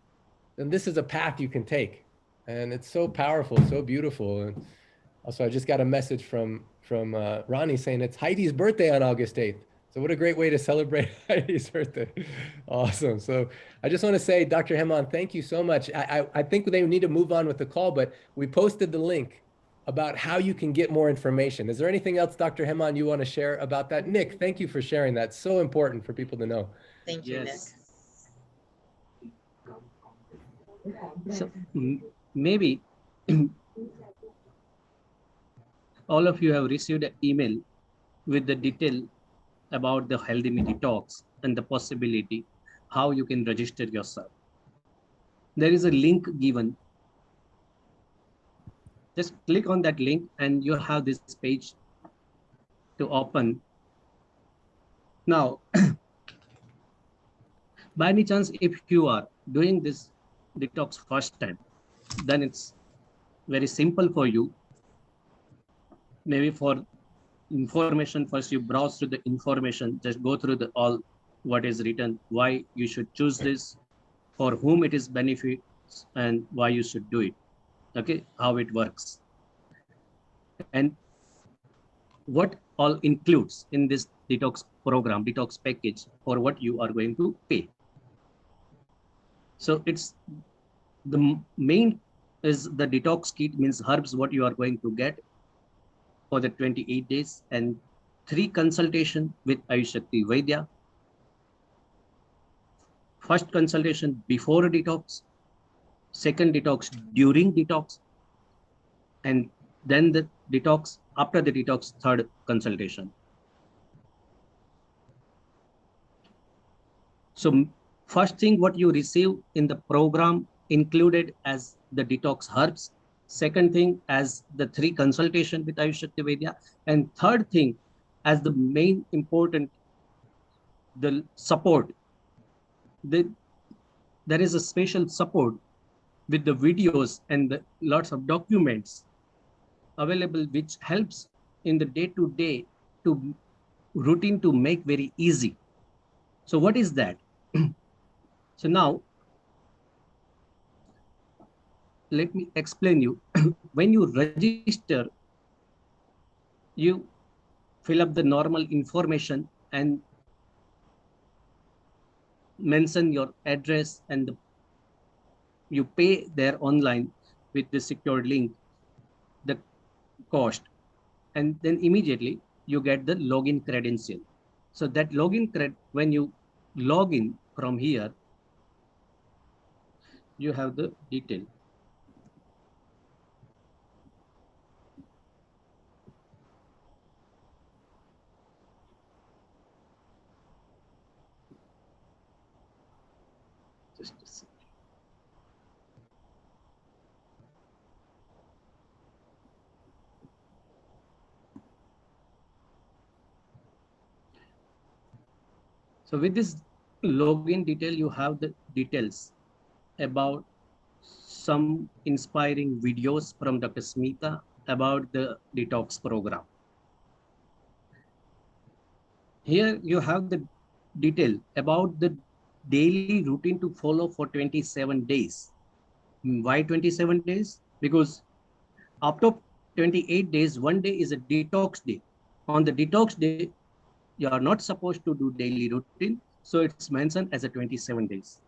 then this is a path you can take. And it's so powerful, so beautiful. And also, I just got a message from Ronnie saying it's Heidi's birthday on August 8th. So what a great way to celebrate Heidi's birthday. Awesome. So I just want to say, Dr. Hemon, thank you so much. I think they need to move on with the call, but we posted the link about how you can get more information. Is there anything else, Dr. Hemon, you want to share about that? Nick, thank you for sharing that. So important for people to know. Thank you, yes. Nick. So maybe all of you have received an email with the detail about the Healthy Me Detox and the possibility how you can register yourself. There is a link given. Just click on that link and you have this page to open. Now, by any chance, if you are doing this detox first time, then it's very simple for you. Maybe for information, first you browse through the information, just go through all what is written, why you should choose this, for whom it is benefits, and why you should do it. Okay, how it works. And what all includes in this detox program, detox package, for what you are going to pay. So it's the main is the detox kit, means herbs, what you are going to get for the 28 days, and 3 consultation with Ayush Shakti Vaidya. First consultation before a detox, second detox during detox, and then the detox after the detox, third consultation. So first thing what you receive in the program included as the detox herbs, second thing as the 3 consultation with Ayush Shakti Vaidya, and third thing as the main important, the support. There is a special support with the videos and the lots of documents available, which helps in the day-to-day to routine to make very easy. So what is that? So now, let me explain you. When you register, you fill up the normal information and mention your address and the you pay there online with the secured link, the cost, and then immediately you get the login credential. So that login when you log in from here, you have the detail. Just a second. So with this login detail, you have the details about some inspiring videos from Dr. Smita about the detox program. Here you have the detail about the daily routine to follow for 27 days. Why 27 days? Because after 28 days, one day is a detox day. On the detox day, you are not supposed to do daily routine. So it's mentioned as a 27 days.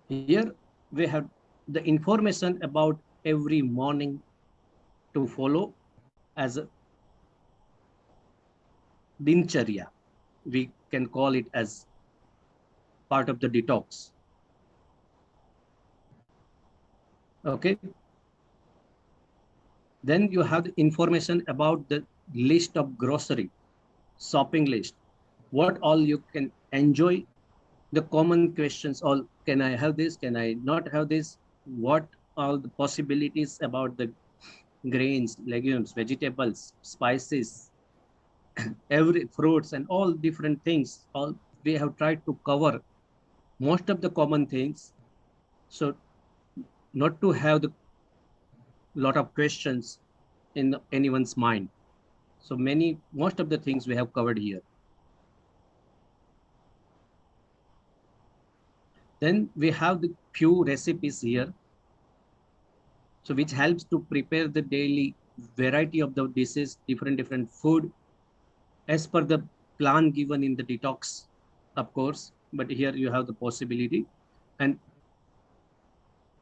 Here we have the information about every morning to follow as a dincharya. We can call it as part of the detox. Okay. Then you have the information about the list of grocery, shopping list, what all you can enjoy, the common questions, all can I have this, can I not have this, what all the possibilities about the grains, legumes, vegetables, spices, every fruits and all different things. All we have tried to cover most of the common things. So not to have the lot of questions in anyone's mind. So most of the things we have covered here. Then we have the few recipes here. So which helps to prepare the daily variety of the dishes, different food as per the plan given in the detox, of course, but here you have the possibility. And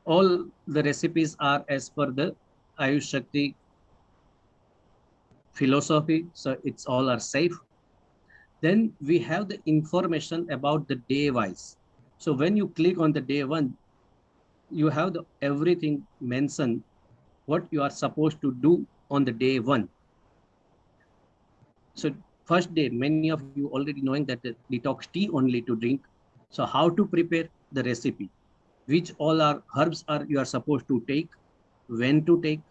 all the recipes are as per the Ayush Shakti philosophy, so it's all are safe. Then we have the information about the day wise. So when you click on the day one, you have the everything mentioned what you are supposed to do on the day one. So first day, many of you already knowing that the detox tea only to drink. So how to prepare the recipe, which all are herbs are you are supposed to take, when to take,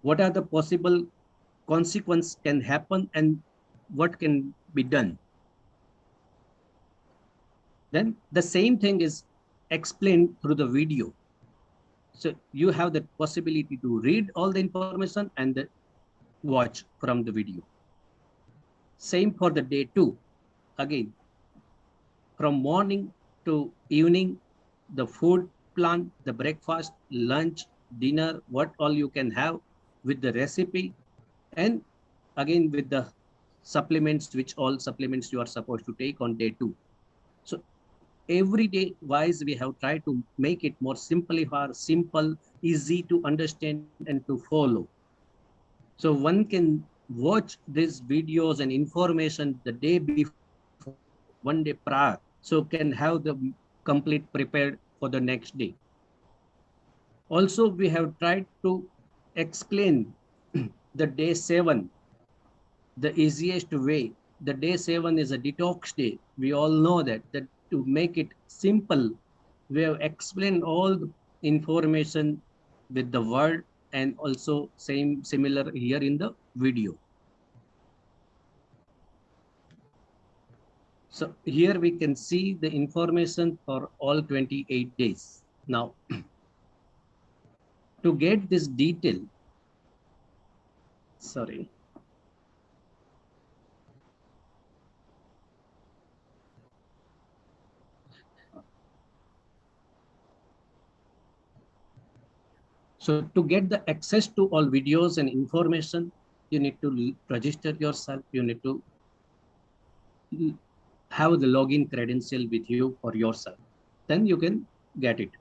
what are the possible consequence can happen and what can be done. Then the same thing is explained through the video. So you have the possibility to read all the information and watch from the video. Same for the day two. Again, from morning to evening, the food plan, the breakfast, lunch, dinner, what all you can have with the recipe, and again with the supplements, which all supplements you are supposed to take on day two. So every day wise, we have tried to make it more simple, easy to understand and to follow. So one can watch these videos and information the day before, one day prior, so can have the complete prepared for the next day. Also, we have tried to explain the day 7, the easiest way. The day 7 is a detox day. We all know that to make it simple, we have explained all the information with the word and also similar here in the video. So here we can see the information for all 28 days. Now, to get this detail, sorry. So to get the access to all videos and information, you need to register yourself. You need to have the login credential with you for yourself. Then you can get it.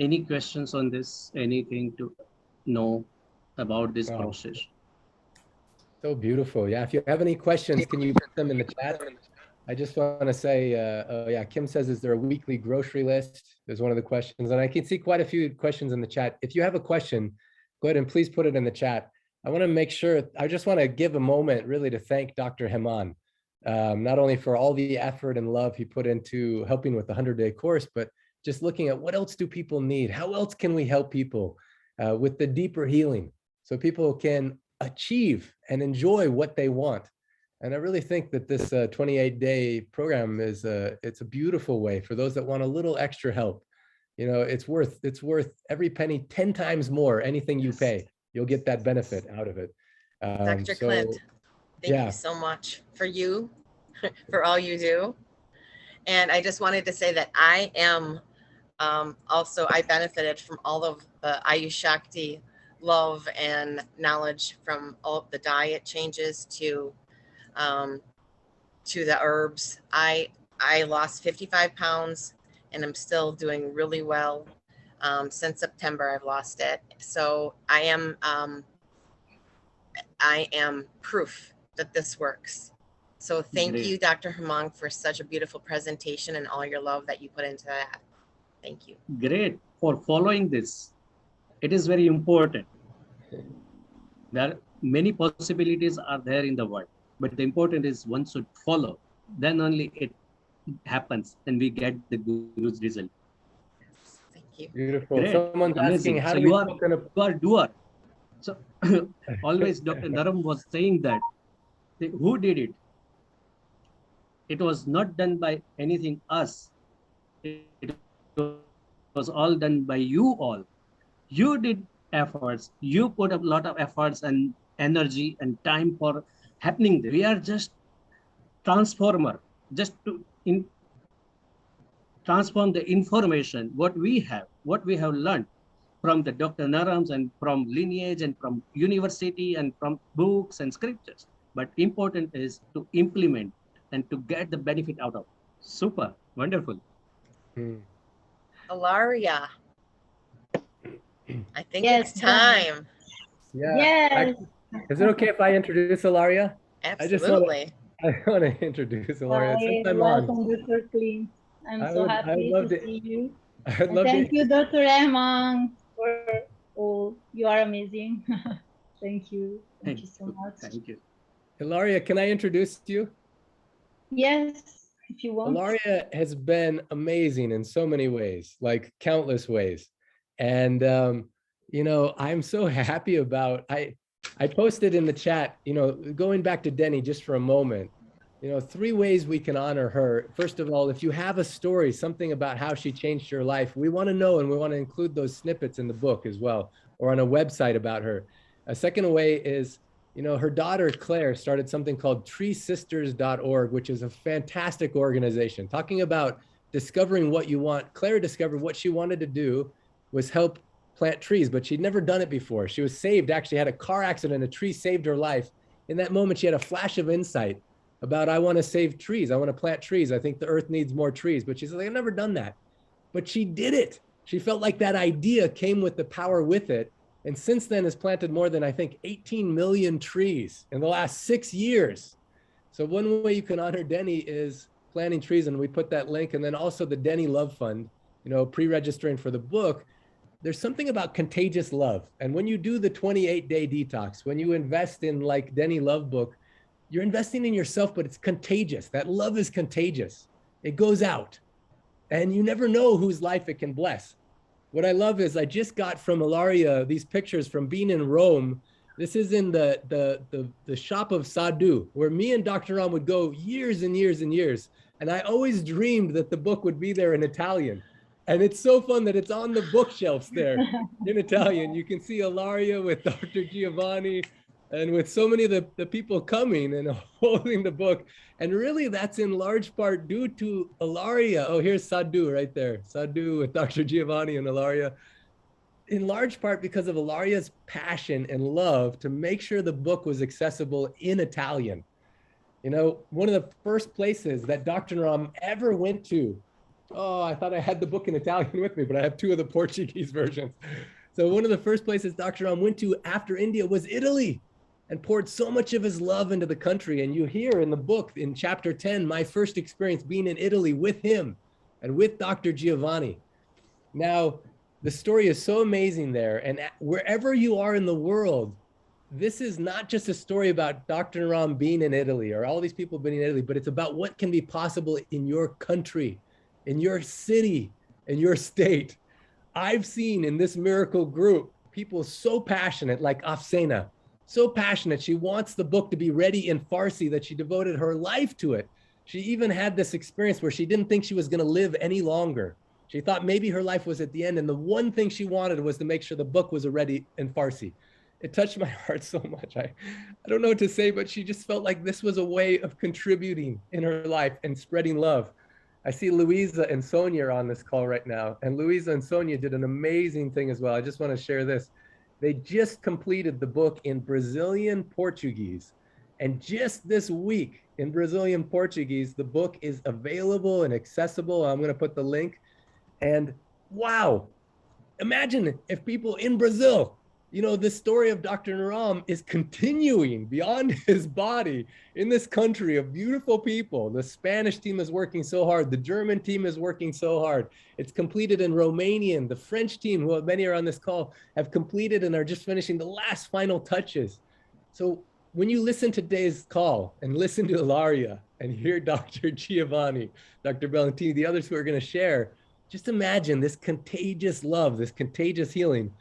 Any questions on this? Anything to know about this process? So beautiful. Yeah, if you have any questions, can you put them in the chat? I just want to say, oh yeah, Kim says, is there a weekly grocery list? There's one of the questions, and I can see quite a few questions in the chat. If you have a question, go ahead and please put it in the chat. I want to make sure, I just want to give a moment really to thank Dr. Heman, not only for all the effort and love he put into helping with the 100-day course, but just looking at what else do people need? How else can we help people with the deeper healing so people can achieve and enjoy what they want? And I really think that this 28-day program is it's a beautiful way for those that want a little extra help. You know, it's worth every penny 10 times more. Anything you pay, you'll get that benefit out of it. Dr. Clint, thank you so much for for all you do. And I just wanted to say that I am also, I benefited from all of the Ayush Shakti love and knowledge, from all of the diet changes to the herbs. I lost 55 pounds and I'm still doing really well. Since September, I've lost it. So I am proof that this works. So thank you, Dr. Hemang, for such a beautiful presentation and all your love that you put into that. Thank you. Great for following this. It is very important. There are many possibilities are there in the world, but the important is one should follow. Then only it happens and we get the good result. Thank you. Beautiful. Great. Someone's asking, how so do you we are a doer. So always Dr. Dharam was saying that who did it? It was not done by anything us. It was all done by you all. You did efforts. You put a lot of efforts and energy and time for happening. We are just transformer, just to transform the information, what we have learned from the Dr. Narams and from lineage and from university and from books and scriptures. But important is to implement and to get the benefit out of. Super, wonderful. Ilaria, I think it's time. Yeah. Yes. Is it okay if I introduce Ilaria? Absolutely. I want to introduce Ilaria. Hi, Since I'm on, welcome, Dr. Clint. I'm so happy to see you. I'd And love thank to. you, Dr. Rahman, for all. You are amazing. Thank you. Thank you so much. Thank you. Ilaria, can I introduce you? Yes, if you want. Ilaria has been amazing in so many ways, like countless ways. And, you know, I'm so happy about, I posted in the chat, you know, going back to Denny just for a moment, you know, 3 ways we can honor her. First of all, if you have a story, something about how she changed your life, we want to know, and we want to include those snippets in the book as well, or on a website about her. A second way is, you know, her daughter, Claire, started something called treesisters.org, which is a fantastic organization talking about discovering what you want. Claire discovered what she wanted to do was help plant trees, but she'd never done it before. She was saved, actually had a car accident, a tree saved her life. In that moment, she had a flash of insight about, I want to save trees. I want to plant trees. I think the earth needs more trees. But she's like, I've never done that. But she did it. She felt like that idea came with the power with it. And since then has planted more than, I think, 18 million trees in the last 6 years. So one way you can honor Denny is planting trees. And we put that link. And then also the Denny Love Fund, you know, pre-registering for the book. There's something about contagious love. And when you do the 28-day detox, when you invest in like Denny Love book, you're investing in yourself, but it's contagious. That love is contagious. It goes out and you never know whose life it can bless. What I love is I just got from Ilaria these pictures from being in Rome. This is in the shop of Sadhu, where me and Dr. Ram would go years and years and years. And I always dreamed that the book would be there in Italian. And it's so fun that it's on the bookshelves there in Italian. You can see Ilaria with Dr. Giovanni and with so many of the people coming and holding the book. And really that's in large part due to Ilaria. Oh, here's Sadhu right there. Sadhu with Dr. Giovanni and Ilaria. In large part because of Ilaria's passion and love to make sure the book was accessible in Italian. You know, one of the first places that Dr. Ram ever went to Oh, I thought I had the book in Italian with me, but I have two of the Portuguese versions. So one of the first places Dr. Ram went to after India was Italy, and poured so much of his love into the country. And you hear in the book in chapter 10, my first experience being in Italy with him and with Dr. Giovanni. Now, the story is so amazing there. And wherever you are in the world, this is not just a story about Dr. Ram being in Italy or all these people being in Italy, but it's about what can be possible in your country, in your city, in your state. I've seen in this miracle group, people so passionate like Afsena, so passionate. She wants the book to be ready in Farsi that she devoted her life to it. She even had this experience where she didn't think she was going to live any longer. She thought maybe her life was at the end. And the one thing she wanted was to make sure the book was ready in Farsi. It touched my heart so much. I don't know what to say, but she just felt like this was a way of contributing in her life and spreading love. I see Louisa and Sonia are on this call right now. And Louisa and Sonia did an amazing thing as well. I just want to share this. They just completed the book in Brazilian Portuguese. And just this week in Brazilian Portuguese, the book is available and accessible. I'm going to put the link. And wow, imagine if people in Brazil, you know, the story of Dr. Ram is continuing beyond his body in this country of beautiful people. The Spanish team is working so hard. The German team is working so hard. It's completed in Romanian. The French team, who many are on this call, have completed and are just finishing the last final touches. So when you listen to today's call and listen to Ilaria and hear Dr. Giovanni, Dr. Valentini, the others who are going to share, just imagine this contagious love, this contagious healing.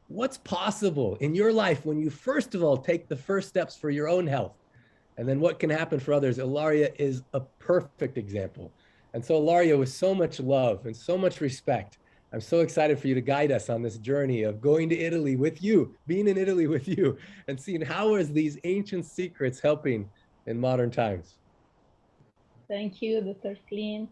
What's possible in your life when you first of all take the first steps for your own health, and then what can happen for others? Ilaria is a perfect example. And so Ilaria, with so much love and so much respect, I'm so excited for you to guide us on this journey of going to Italy with you, being in Italy with you, and seeing how is these ancient secrets helping in modern times. Thank you, Dr. Clint.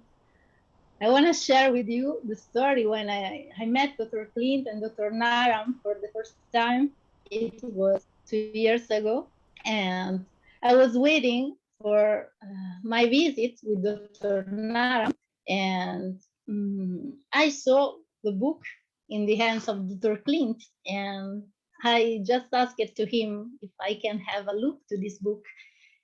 I want to share with you the story when I met Dr. Clint and Dr. Naram for the first time. It was 2 years ago, and I was waiting for my visit with Dr. Naram, and I saw the book in the hands of Dr. Clint, and I just asked to him if I can have a look to this book.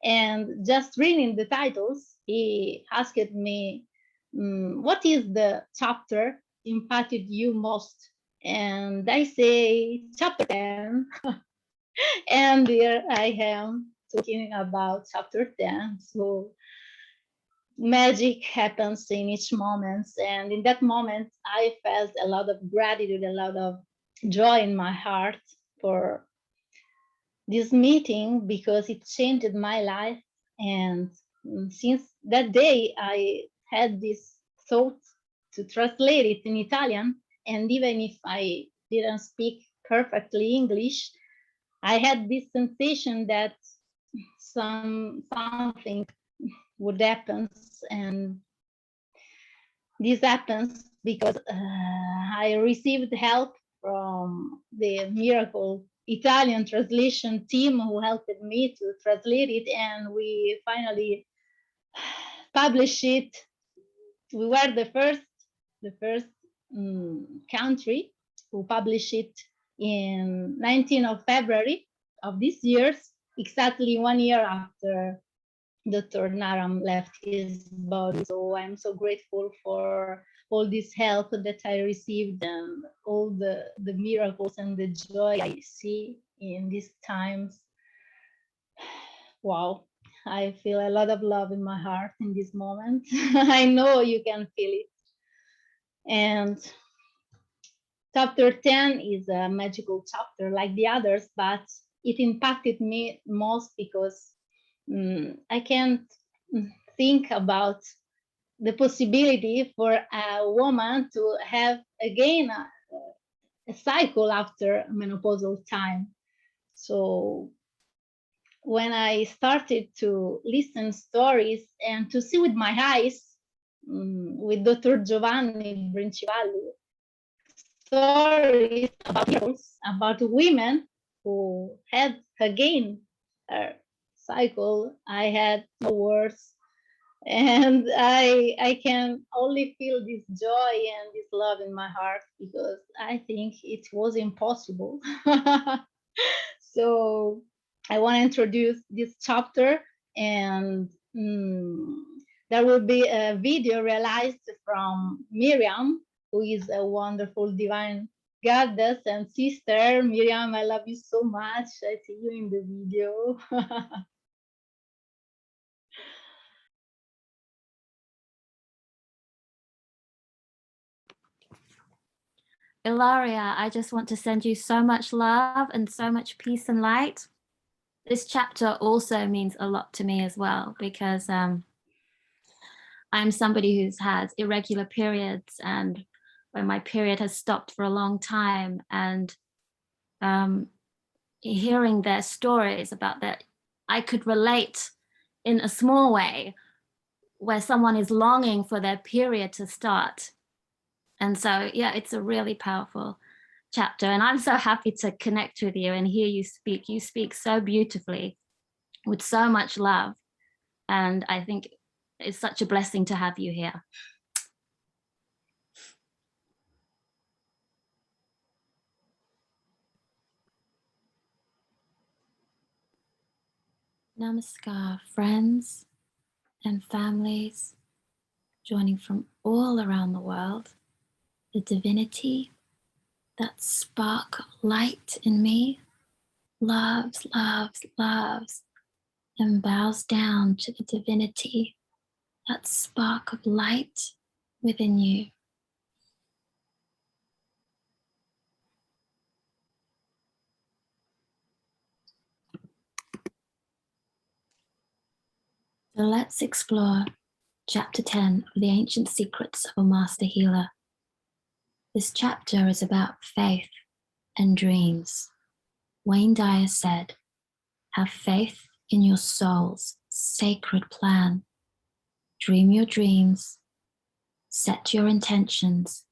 And just reading the titles, he asked me, what is the chapter impacted you most? And I say chapter 10. And here I am talking about chapter 10. So magic happens in each moment. And in that moment, I felt a lot of gratitude, a lot of joy in my heart for this meeting, because it changed my life. And since that day, I had this thought to translate it in Italian. And even if I didn't speak perfectly English, I had this sensation that something would happen. And this happens because I received help from the Miracle Italian translation team, who helped me to translate it, and we finally published it. We were the first country who published it in 19th of February of this year, exactly 1 year after Dr. Naram left his body. So I'm so grateful for all this help that I received and all the miracles and the joy I see in these times. Wow, I feel a lot of love in my heart in this moment. I know you can feel it. And chapter 10 is a magical chapter like the others, but it impacted me most because I can't think about the possibility for a woman to have again a cycle after menopausal time. So when I started to listen stories and to see with my eyes, with Dr. Giovanni Principali, stories about women who had again a cycle, I had no words And I can only feel this joy and this love in my heart because I think it was impossible. So I want to introduce this chapter, and there will be a video realized from Miriam, who is a wonderful divine goddess and sister. Miriam, I love you so much. I see you in the video. Ilaria, I just want to send you so much love and so much peace and light. This chapter also means a lot to me as well, because I'm somebody who's had irregular periods, and when my period has stopped for a long time, and hearing their stories about that, I could relate in a small way where someone is longing for their period to start. And so, yeah, it's a really powerful chapter. And I'm so happy to connect with you and hear you speak. You speak so beautifully with so much love. And I think it's such a blessing to have you here. Namaskar, friends and families joining from all around the world. The divinity, that spark of light in me, loves, loves, loves, and bows down to the divinity, that spark of light within you. So let's explore Chapter 10 of the Ancient Secrets of a Master Healer. This chapter is about faith and dreams. Wayne Dyer said, "Have faith in your soul's sacred plan. Dream your dreams, set your intentions,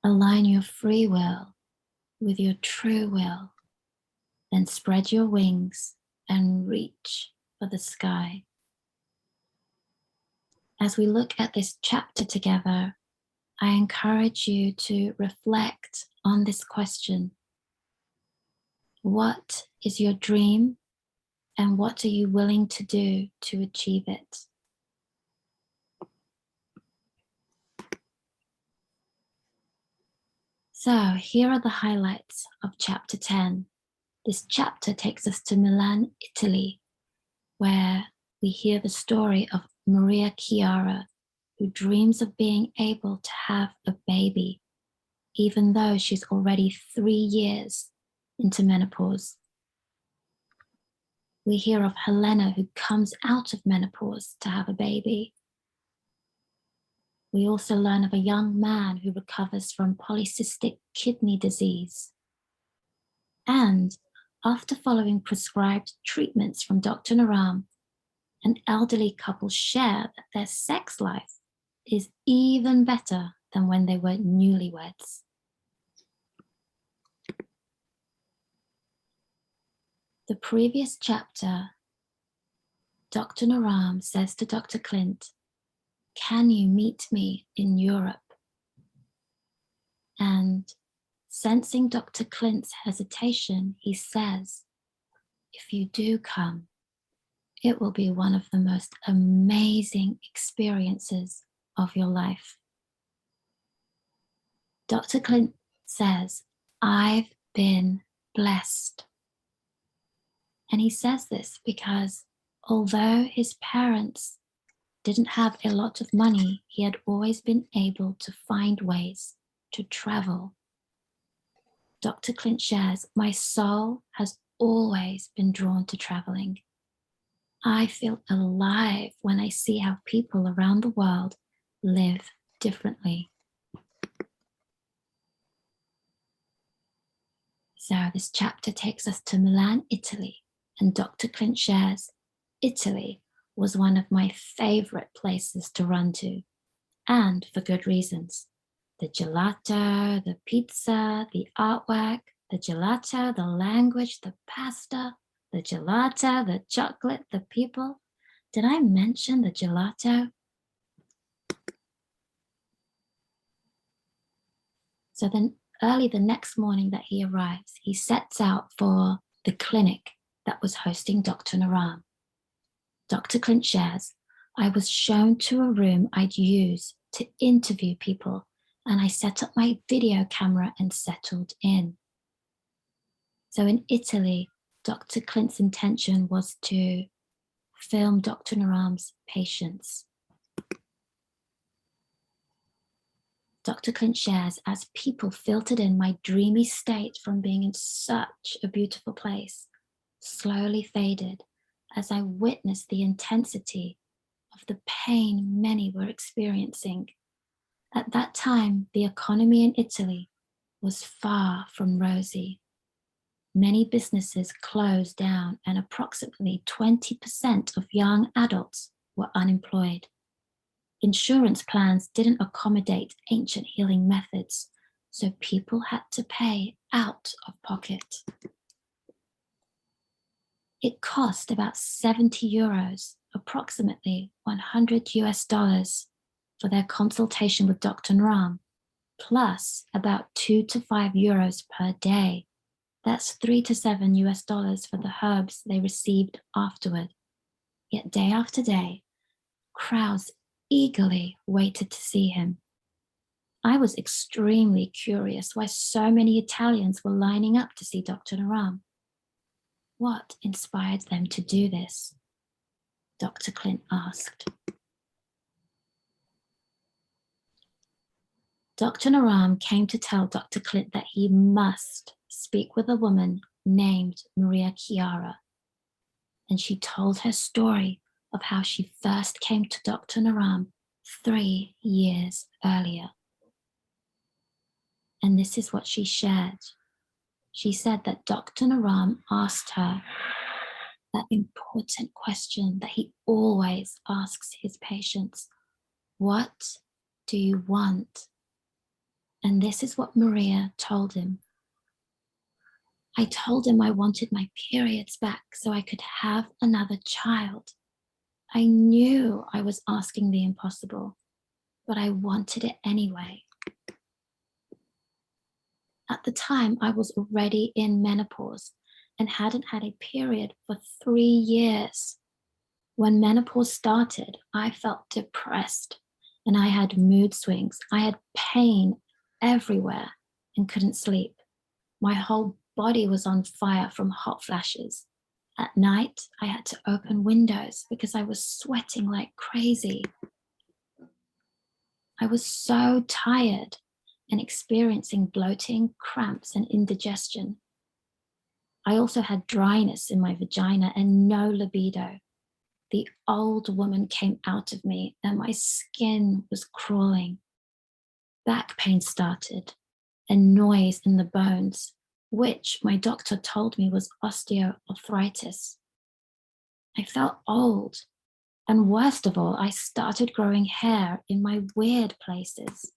align your free will with your true will, then spread your wings and reach for the sky." As we look at this chapter together, I encourage you to reflect on this question. What is your dream, and what are you willing to do to achieve it? So here are the highlights of chapter 10. This chapter takes us to Milan, Italy, where we hear the story of Maria Chiara, who dreams of being able to have a baby, even though she's already 3 years into menopause. We hear of Helena, who comes out of menopause to have a baby. We also learn of a young man who recovers from polycystic kidney disease. And after following prescribed treatments from Dr. Naram, an elderly couple share that their sex life is even better than when they were newlyweds. The previous chapter, Dr. Naram says to Dr. Clint, "Can you meet me in Europe?" And sensing Dr. Clint's hesitation, he says, "If you do come, it will be one of the most amazing experiences of your life." Dr. Clint says, "I've been blessed." And he says this because although his parents didn't have a lot of money, he had always been able to find ways to travel. Dr. Clint shares, "My soul has always been drawn to traveling. I feel alive when I see how people around the world live differently." So this chapter takes us to Milan, Italy, and Dr. Clint shares, "Italy was one of my favorite places to run to, and for good reasons. The gelato, the pizza, the artwork, the gelato, the language, the pasta, the gelato, the chocolate, the people. Did I mention the gelato? So then early the next morning that he arrives, he sets out for the clinic that was hosting Dr. Naram. Dr. Clint shares, I was shown to a room I'd use to interview people, and I set up my video camera and settled in. So in Italy, Dr. Clint's intention was to film Dr. Naram's patients. Dr. Clint shares, as people filtered in, my dreamy state from being in such a beautiful place slowly faded as I witnessed the intensity of the pain many were experiencing. At that time, the economy in Italy was far from rosy. Many businesses closed down and approximately 20% of young adults were unemployed. Insurance plans didn't accommodate ancient healing methods, so people had to pay out of pocket. It cost about 70 euros, approximately 100 US dollars, for their consultation with Dr. Naram, plus about 2 to 5 euros per day. That's 3 to 7 US dollars for the herbs they received afterward. Yet day after day, crowds eagerly waited to see him. I was extremely curious why so many Italians were lining up to see Dr. Naram. What inspired them to do this? Dr. Clint asked. Dr. Naram came to tell Dr. Clint that he must speak with a woman named Maria Chiara. And she told her story of how she first came to Dr. Naram 3 years earlier. And this is what she shared. She said that Dr. Naram asked her that important question that he always asks his patients: what do you want? And this is what Maria told him. I told him I wanted my periods back so I could have another child. I knew I was asking the impossible, but I wanted it anyway. At the time, I was already in menopause and hadn't had a period for 3 years. When menopause started, I felt depressed and I had mood swings. I had pain everywhere and couldn't sleep. My whole body was on fire from hot flashes. At night, I had to open windows because I was sweating like crazy. I was so tired and experiencing bloating, cramps, and indigestion. I also had dryness in my vagina and no libido. The old woman came out of me and my skin was crawling. Back pain started and noise in the bones, which my doctor told me was osteoarthritis. I felt old, and worst of all, I started growing hair in my weird places.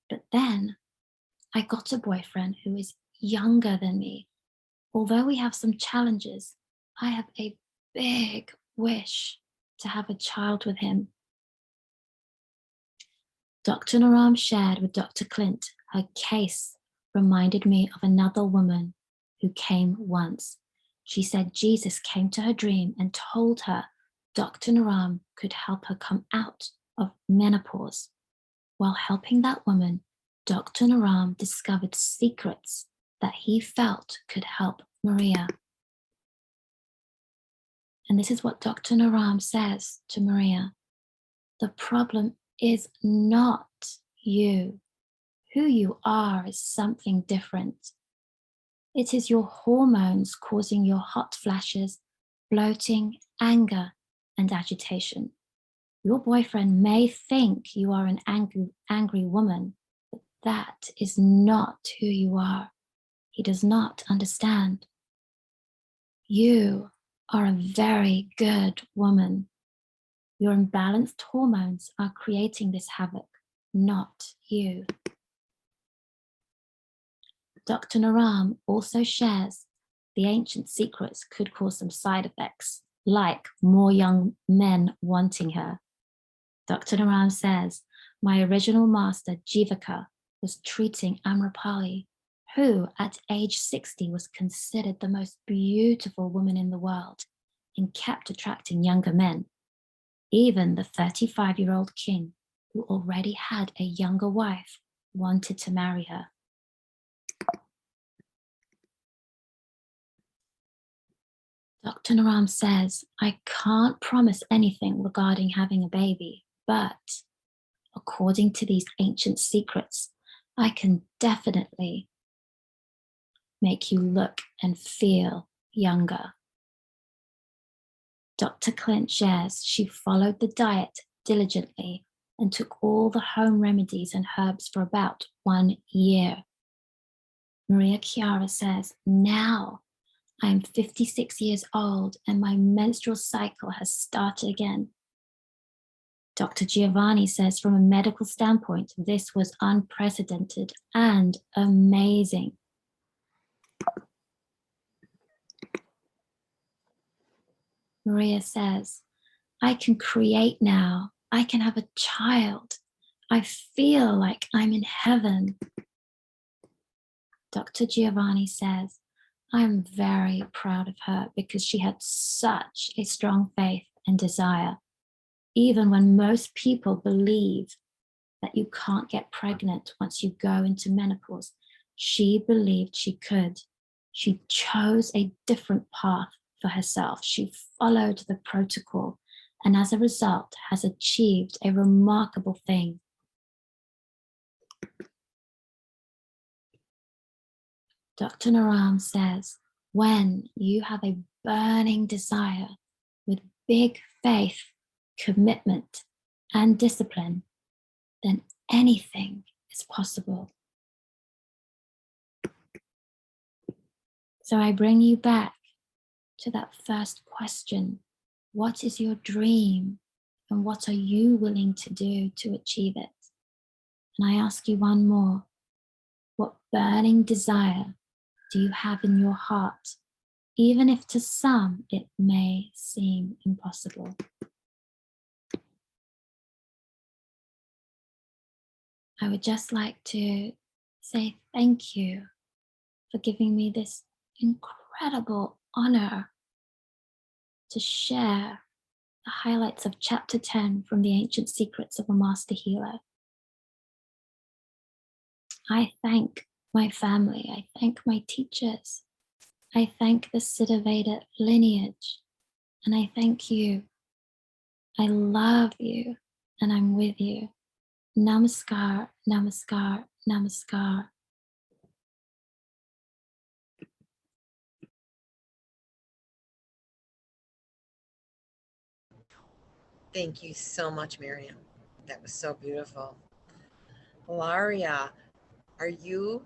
But then I got a boyfriend who is younger than me. Although we have some challenges, I have a big wish to have a child with him. Dr. Naram shared with Dr. Clint her case reminded me of another woman who came once. She said Jesus came to her dream and told her Dr. Naram could help her come out of menopause. While helping that woman, Dr. Naram discovered secrets that he felt could help Maria. And this is what Dr. Naram says to Maria. The problem is not you. Who you are is something different. It is your hormones causing your hot flashes, bloating, anger, and agitation. Your boyfriend may think you are an angry woman, but that is not who you are. He does not understand. You are a very good woman. Your imbalanced hormones are creating this havoc, not you. Dr. Naram also shares the ancient secrets could cause some side effects like more young men wanting her. Dr. Naram says, my original master, Jivaka, was treating Amrapali, who at age 60 was considered the most beautiful woman in the world and kept attracting younger men. Even the 35-year-old king, who already had a younger wife, wanted to marry her. Dr. Naram says, I can't promise anything regarding having a baby, but according to these ancient secrets, I can definitely make you look and feel younger. Dr. Clint shares she followed the diet diligently and took all the home remedies and herbs for about 1 year. Maria Chiara says, now I'm 56 years old and my menstrual cycle has started again. Dr. Giovanni says, from a medical standpoint, this was unprecedented and amazing. Maria says, I can create now. I can have a child. I feel like I'm in heaven. Dr. Giovanni says, I'm very proud of her because she had such a strong faith and desire. Even when most people believe that you can't get pregnant once you go into menopause, she believed she could. She chose a different path for herself. She followed the protocol and as a result has achieved a remarkable thing. Dr. Naram says, when you have a burning desire with big faith, commitment, and discipline, then anything is possible. So I bring you back to that first question. What is your dream and what are you willing to do to achieve it? And I ask you one more. What burning desire do you have in your heart, even if to some it may seem impossible? I would just like to say thank you for giving me this incredible honor to share the highlights of Chapter 10 from the Ancient Secrets of a Master Healer. I thank my family, I thank my teachers, I thank the Siddhaveda lineage, and I thank you. I love you, and I'm with you. Namaskar, namaskar, namaskar. Thank you so much, Miriam. That was so beautiful. Ilaria, are you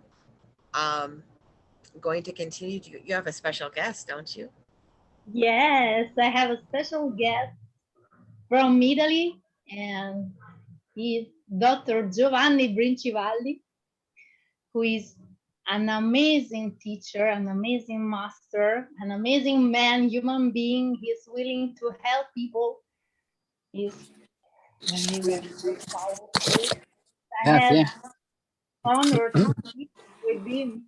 going to continue? You have a special guest, don't you? Yes, I have a special guest from Italy, and he's Dr. Giovanni Princivalli, who is an amazing teacher, an amazing master, an amazing man, human being. He's willing to help people. He's I had honor to speak with him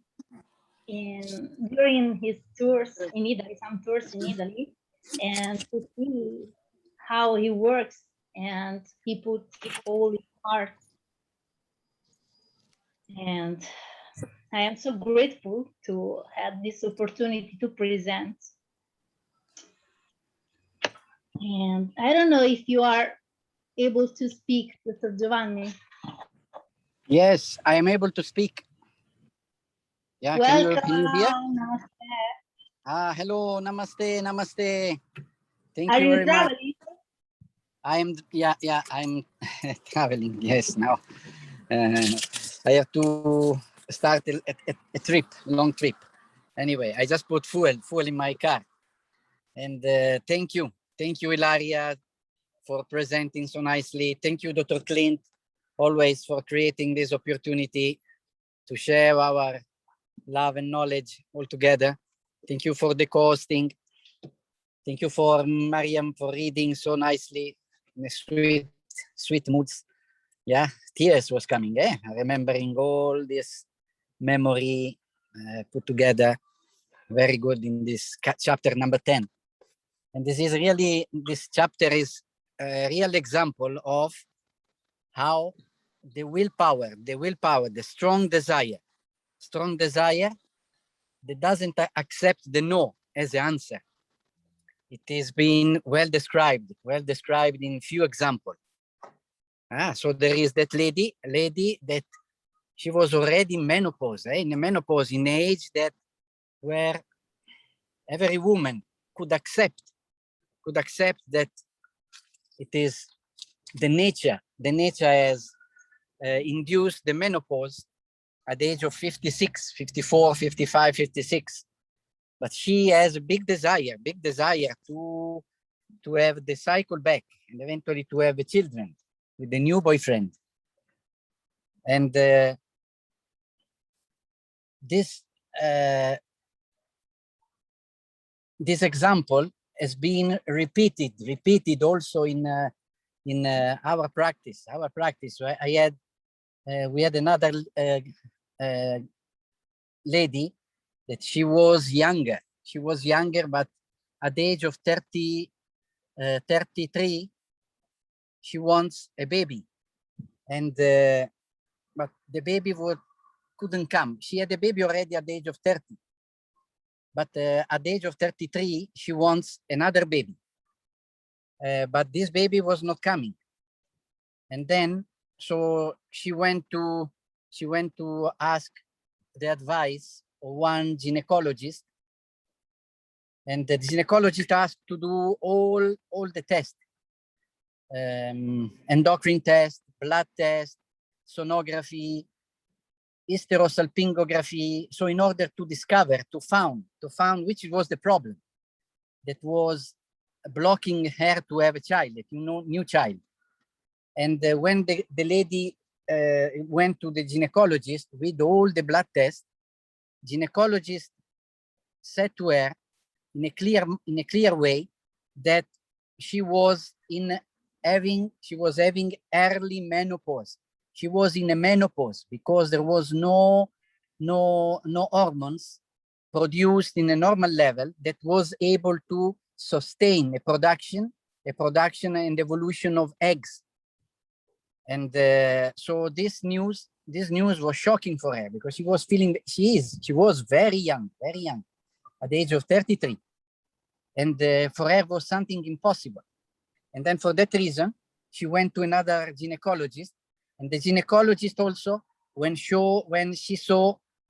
during his tours in Italy, some tours in Italy, and to see how he works, and he puts all his heart. And I am so grateful to have this opportunity to present. And I don't know if you are able to speak, Dr. Giovanni. Yes, I am able to speak. Yeah, Welcome. can you hear? Namaste. Hello, namaste, namaste. Thank Are you you very much. traveling? I'm traveling. Yes, now I have to start a trip, long trip. Anyway, I just put fuel in my car. And thank you, Ilaria, for presenting so nicely. Thank you, Dr. Clint, always for creating this opportunity to share our love and knowledge all together. Thank you for the co-hosting. Thank you for Mariam for reading so nicely in a sweet moods. Yeah, tears was coming, remembering all this memory put together. Very good in this chapter number 10. And this chapter is a real example of how the willpower, the strong desire that doesn't accept the no as the answer. It is being well described in few examples. So there is that lady that she was already in menopause, in the menopause, in age that where every woman could accept that it is the nature has induced the menopause at the age of 56, 54, 55, 56. But she has a big desire to have the cycle back and eventually to have children with the new boyfriend. And this example has been repeated also in our practice. We had another lady that she was younger, but at the age of 33, she wants a baby, and but the baby couldn't come. She had a baby already at the age of 30, but at the age of 33, she wants another baby, but this baby was not coming. And then, so she went to ask the advice of one gynecologist, and the gynecologist asked to do all the tests, endocrine test, blood test, sonography, hysterosalpingography. So in order to discover, to found which was the problem that was blocking her to have a child, new child. And when the lady went to the gynecologist with all the blood tests, gynecologist said to her in a clear way that she was having early menopause. She was in a menopause because there was no hormones produced in a normal level that was able to sustain a production and evolution of eggs. And so this news was shocking for her because she was feeling she was very young at the age of 33, and for her was something impossible. And then for that reason, she went to another gynecologist, and the gynecologist also, when the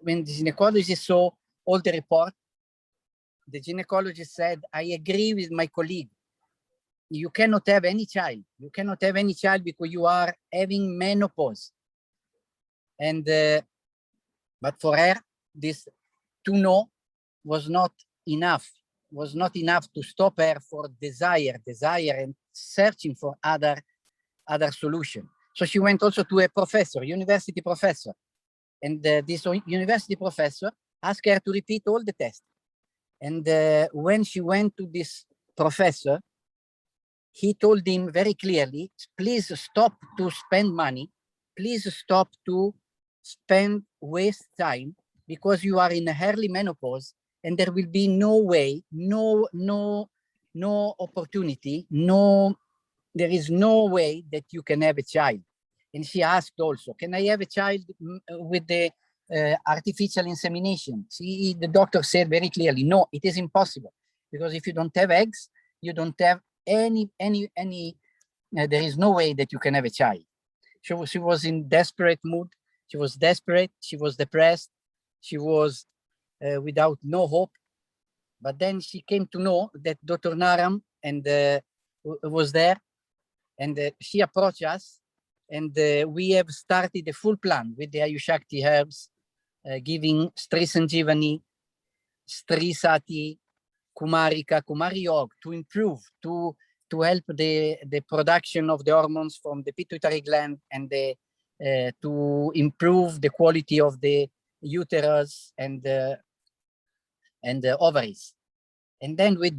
gynecologist saw all the report, the gynecologist said, "I agree with my colleague. You cannot have any child. You cannot have any child because you are having menopause." And but for her, this to know was not enough to stop her for desire and searching for other solution. So she went also to a university professor, and this university professor asked her to repeat all the tests. And when she went to this professor, he told him very clearly, "Please stop to spend money. Please stop to waste time, because you are in a early menopause and there will be no way, no opportunity, there is no way that you can have a child." And she asked also, "Can I have a child with the artificial insemination?" The doctor said very clearly, "No, it is impossible, because if you don't have eggs, you don't have there is no way that you can have a child." She was in desperate mood. She was desperate. She was depressed. She was without no hope. But then she came to know that Dr. Naram was there, and she approached us, and we have started a full plan with the Ayushakti herbs, giving Stri Sanjivani, Stri Sati, Kumarika, Kumari Yog to improve, to help the production of the hormones from the pituitary gland, and to improve the quality of the uterus and the ovaries. And then with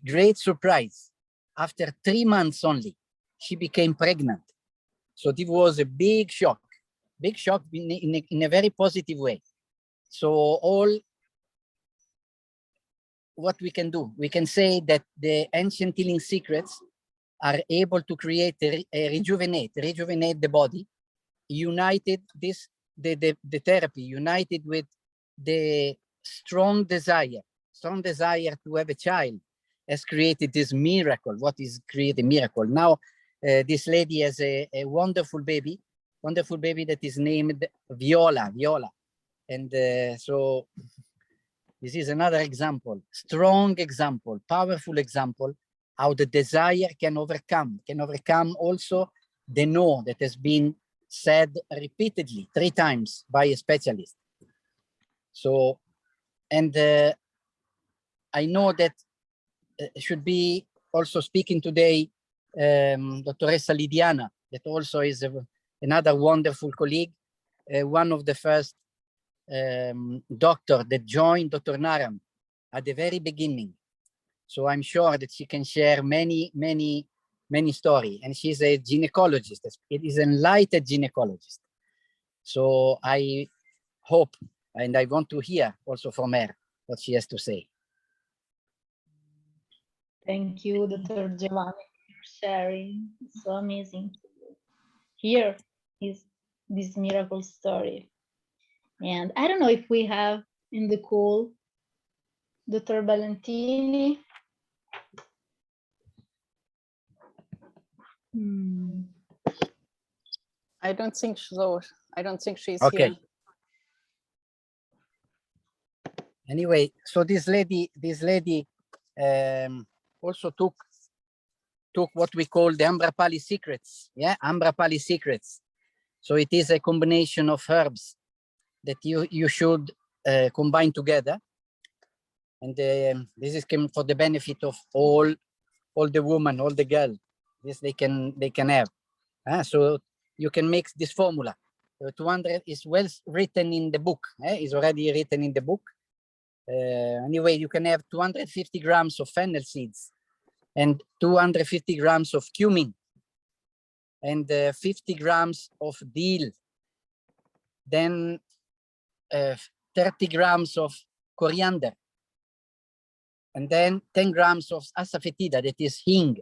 great surprise, after 3 months only, she became pregnant. So it was a big shock in a very positive way. So all what we can do, we can say that the ancient healing secrets are able to create, rejuvenate the body, united the therapy, united with the strong desire to have a child, has created this miracle. What is create a miracle? Now, this lady has a wonderful baby that is named Viola. And so this is another example, strong example, powerful example, how the desire can overcome also the no that has been said repeatedly 3 times by a specialist. So, and I know that should be also speaking today, Dottoressa Lidiana, that also is another wonderful colleague, one of the first doctor that joined Dr. Naram at the very beginning. So I'm sure that she can share many stories. And she's a gynecologist. It is an enlightened gynecologist. So I hope, and I want to hear also from her what she has to say. Thank you, Dr. Giovanni, for sharing. It's so amazing to hear this miracle story. And I don't know if we have in the call Dr. Valentini. I don't think so. I don't think she's Okay. here. Anyway, so this lady also took what we call the Amrapali secrets. Yeah, Amrapali secrets. So it is a combination of herbs that you should combine together, and this is for the benefit of all the women, all the girls. This they can have. So you can mix this formula. 200 is well written in the book. Is already written in the book. Anyway, you can have 250 grams of fennel seeds and 250 grams of cumin and 50 grams of dill. Then 30 grams of coriander, and then 10 grams of asafoetida, that is hing.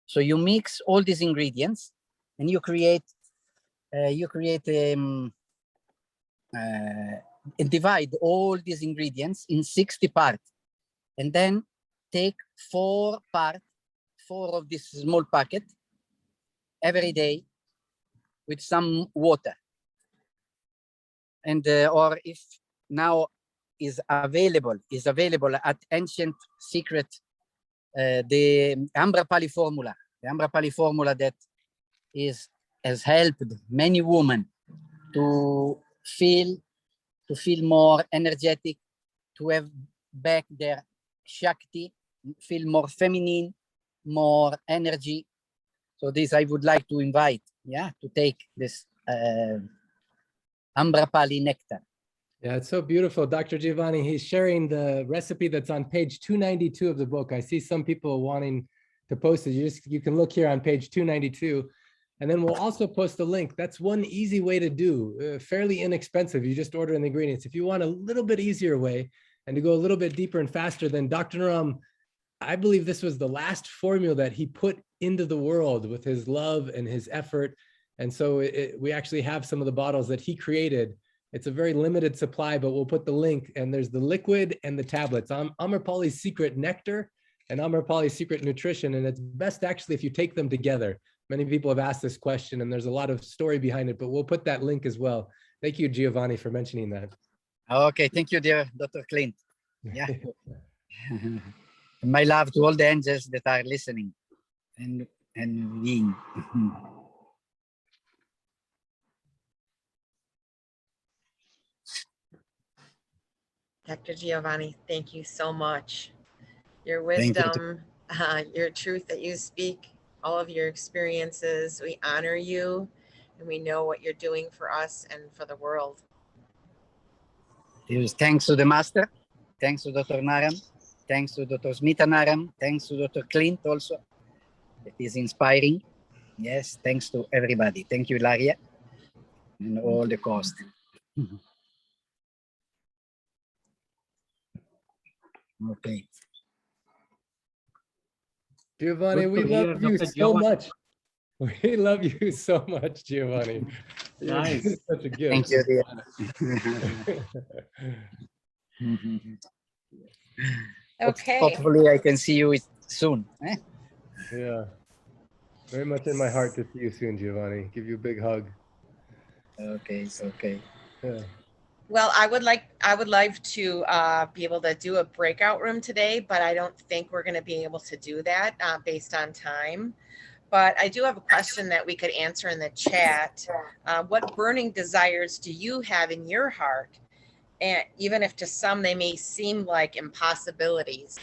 So you mix all these ingredients and you create and divide all these ingredients in 60 parts, and then take 4 of this small packet every day with some water. And or if now is available at Ancient Secret, the Amrapali formula that has helped many women to feel more energetic, to have back their Shakti, feel more feminine, more energy. So this I would like to invite, to take this Amrapali nectar. Yeah, it's so beautiful. Dr. Giovanni, he's sharing the recipe that's on page 292 of the book. I see some people wanting to post it. You can look here on page 292, and then we'll also post a link. That's one easy way to do, fairly inexpensive. You just order in the ingredients. If you want a little bit easier way and to go a little bit deeper and faster, then Dr. Naram, I believe this was the last formula that he put into the world with his love and his effort. And so we actually have some of the bottles that he created. It's a very limited supply, but we'll put the link, and there's the liquid and the tablets. Amrapali's Secret Nectar and Amrapali's Secret Nutrition, and it's best actually if you take them together. Many people have asked this question, and there's a lot of story behind it, but we'll put that link as well. Thank you, Giovanni, for mentioning that. Okay, thank you, dear Dr. Clint. Yeah. My love to all the angels that are listening and being. Dr. Giovanni, thank you so much. Your wisdom, your truth that you speak, all of your experiences, we honor you, and we know what you're doing for us and for the world. Thanks to the Master. Thanks to Dr. Naram. Thanks to Dr. Smitanaram. Thanks to Dr. Clint also. It is inspiring. Yes, thanks to everybody. Thank you, Laria, and all the cost. Okay. Giovanni, Good we to hear, love you Dr. so Giovanni. much. We love you so much, Giovanni. You're Nice. such a gift. Thank you, dear. Okay. Hopefully I can see you soon. Eh? Yeah. Very much in my heart to see you soon, Giovanni. Give you a big hug. Okay, it's okay. Yeah. Well, I would like to be able to do a breakout room today, but I don't think we're going to be able to do that based on time. But I do have a question that we could answer in the chat. What burning desires do you have in your heart? And even if to some they may seem like impossibilities.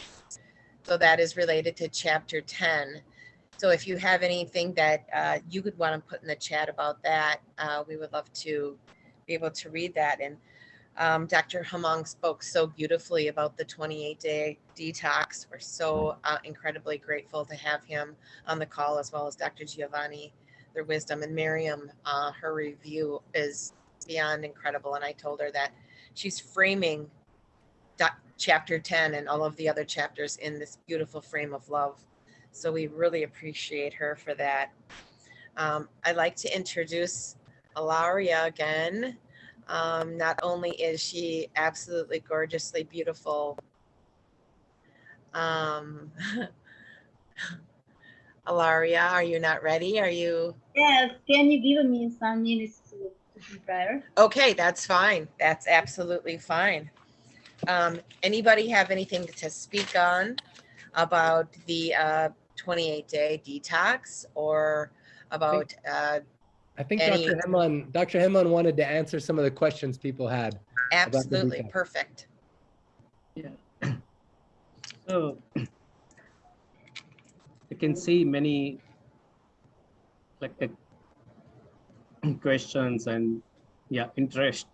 So that is related to chapter 10. So if you have anything that you would want to put in the chat about that, we would love to be able to read that. And Dr. Hemang spoke so beautifully about the 28-day detox. We're so incredibly grateful to have him on the call, as well as Dr. Giovanni, their wisdom, and Miriam. Her review is beyond incredible. And I told her that she's framing chapter 10 and all of the other chapters in this beautiful frame of love. So we really appreciate her for that. I'd like to introduce Alaria again. Not only is she absolutely gorgeously beautiful, Alaria, are you not ready? Are you? Yes, can you give me some minutes to prepare? Okay, that's fine. That's absolutely fine. Anybody have anything to speak on about the 28-day detox or about I think any... Dr. Hemang wanted to answer some of the questions people had. Absolutely, perfect. Yeah. So you can see many questions and interest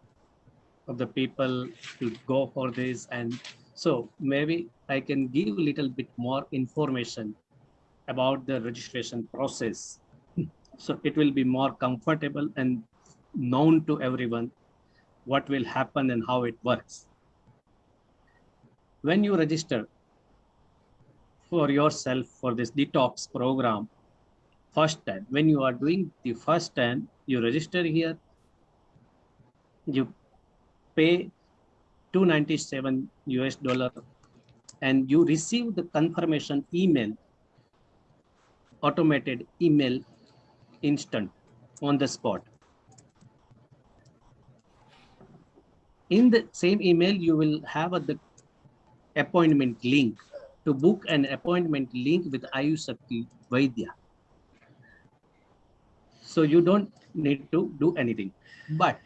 of the people to go for this, and so maybe I can give a little bit more information about the registration process. So it will be more comfortable and known to everyone what will happen and how it works. When you register for yourself for this detox program, first time, when you are doing the first time, you register here, you pay $297 and you receive the confirmation email, automated email, instant, on the spot. In the same email, you will have the appointment link to book an appointment link with Ayush Shakti Vaidya. So you don't need to do anything. But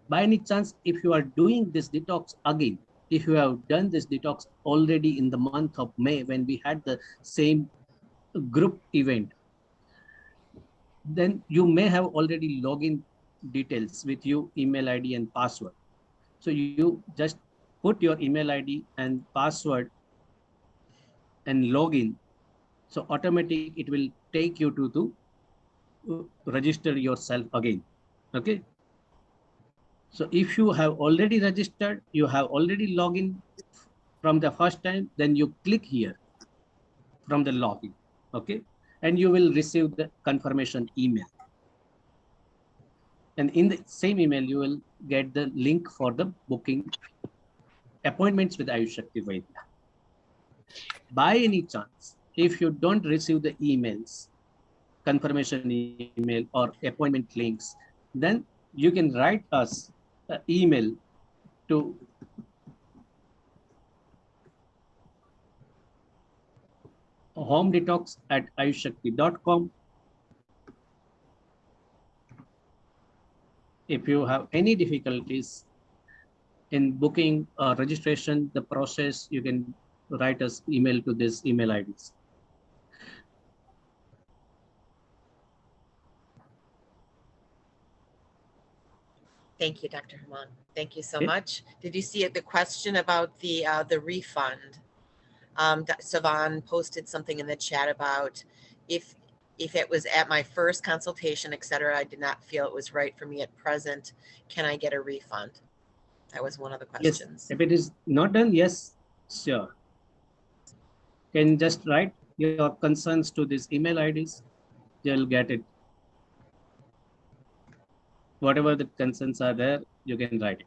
by any chance, if you are doing this detox again, if you have done this detox already in the month of May when we had the same group event, then you may have already login details with your email ID and password. So you just put your email ID and password and login. So automatically it will take you to register yourself again. Okay. So if you have already registered, you have already logged in from the first time, then you click here from the login. Okay. And you will receive the confirmation email. And in the same email, you will get the link for the booking appointments with Ayush Shakti Vaidya. By any chance, if you don't receive the emails, confirmation email or appointment links, then you can write us an email to homedetox@ayushshakti.com. If you have any difficulties in booking or registration, the process, you can write us email to this email IDs. Thank you, Dr. Hemang. Thank you so much. Did you see the question about the refund? Savan posted something in the chat about if it was at my first consultation, etc., I did not feel it was right for me at present, can I get a refund? That was one of the questions. Yes, if it is not done, yes, sure. Can just write your concerns to this email IDs, you'll get it. Whatever the concerns are there, you can write it.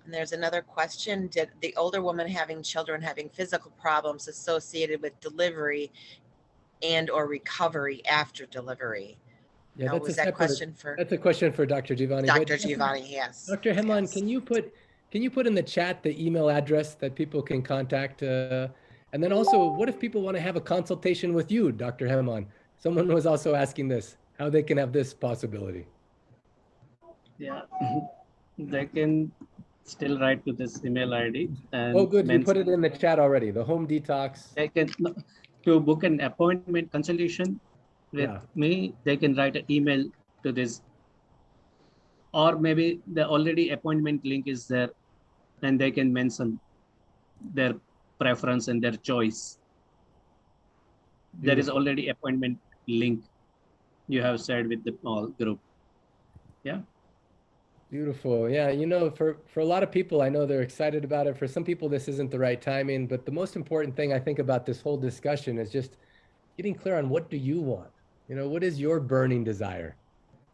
And there's another question. Did the older woman having children having physical problems associated with delivery and or recovery after delivery? Yeah, Now, that's was a that separate, question for that's a question for Dr. Giovanni. but Dr. Giovanni? Yes. Dr. Hemon, yes. can you put in the chat the email address that people can contact? And then also, what if people want to have a consultation with you, Dr. Hemon? Someone was also asking this, how they can have this possibility. Yeah, they can still write to this email ID. And Oh, good. You put it in the chat already. The home detox. They can, to book an appointment consultation with me, they can write an email to this, or maybe the already appointment link is there and they can mention their preference and their choice. There is already appointment link you have shared with the all group. Yeah. Beautiful. Yeah, you know, for a lot of people, I know they're excited about it. For some people, this isn't the right timing, but the most important thing I think about this whole discussion is just getting clear on what do you want? You know, what is your burning desire?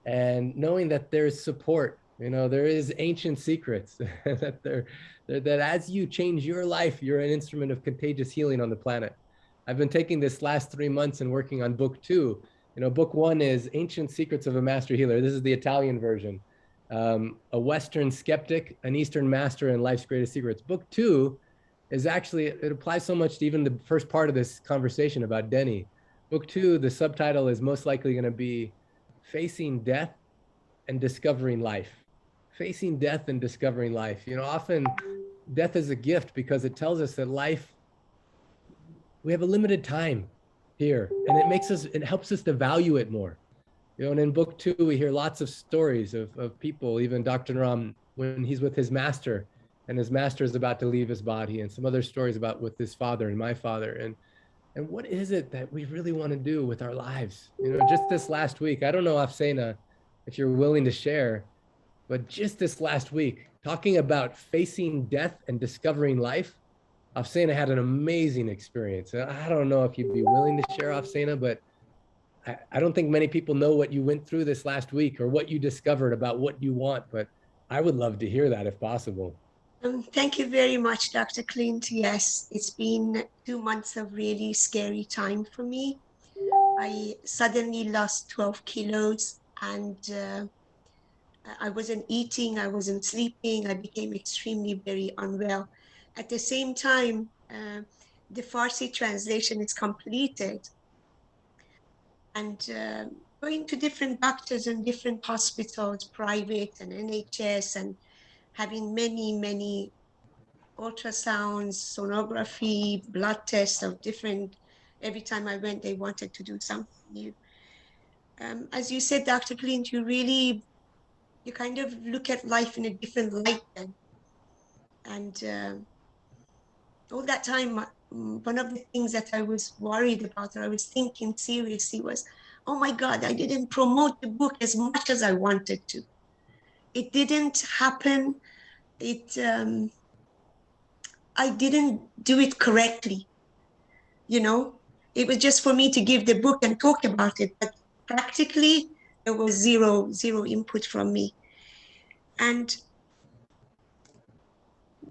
And knowing that there's support, you know, there is ancient secrets that that as you change your life, you're an instrument of contagious healing on the planet. I've been taking this last 3 months and working on book 2. You know, book 1 is Ancient Secrets of a Master Healer. This is the Italian version. A Western skeptic, an Eastern master, and life's greatest secrets. Book 2 is actually, it applies so much to even the first part of this conversation about Denny. Book 2, the subtitle is most likely going to be Facing Death and Discovering Life. Facing death and discovering life. You know, often death is a gift because it tells us that life, we have a limited time here, and it helps us to value it more. You know, and in book 2, we hear lots of stories of people, even Dr. Ram, when he's with his master and his master is about to leave his body, and some other stories about with his father and my father. And what is it that we really want to do with our lives? You know, just this last week, I don't know, Afsena, if you're willing to share, but just this last week, talking about facing death and discovering life, Afsena had an amazing experience. I don't know if you'd be willing to share, Afsena, but I don't think many people know what you went through this last week or what you discovered about what you want, but I would love to hear that if possible. Thank you very much, Dr. Clint. Yes, it's been 2 months of really scary time for me. I suddenly lost 12 kilos and I wasn't eating, I wasn't sleeping, I became extremely very unwell. At the same time, the Farsi translation is completed. And going to different doctors and different hospitals, private and NHS, and having many ultrasounds, sonography, blood tests of different, every time I went, they wanted to do something new. As you said, Dr. Clint, you kind of look at life in a different light then. And all that time, one of the things that I was worried about, or I was thinking seriously, was, oh my God, I didn't promote the book as much as I wanted to. It didn't happen. I didn't do it correctly. You know, it was just for me to give the book and talk about it, but practically there was zero input from me. And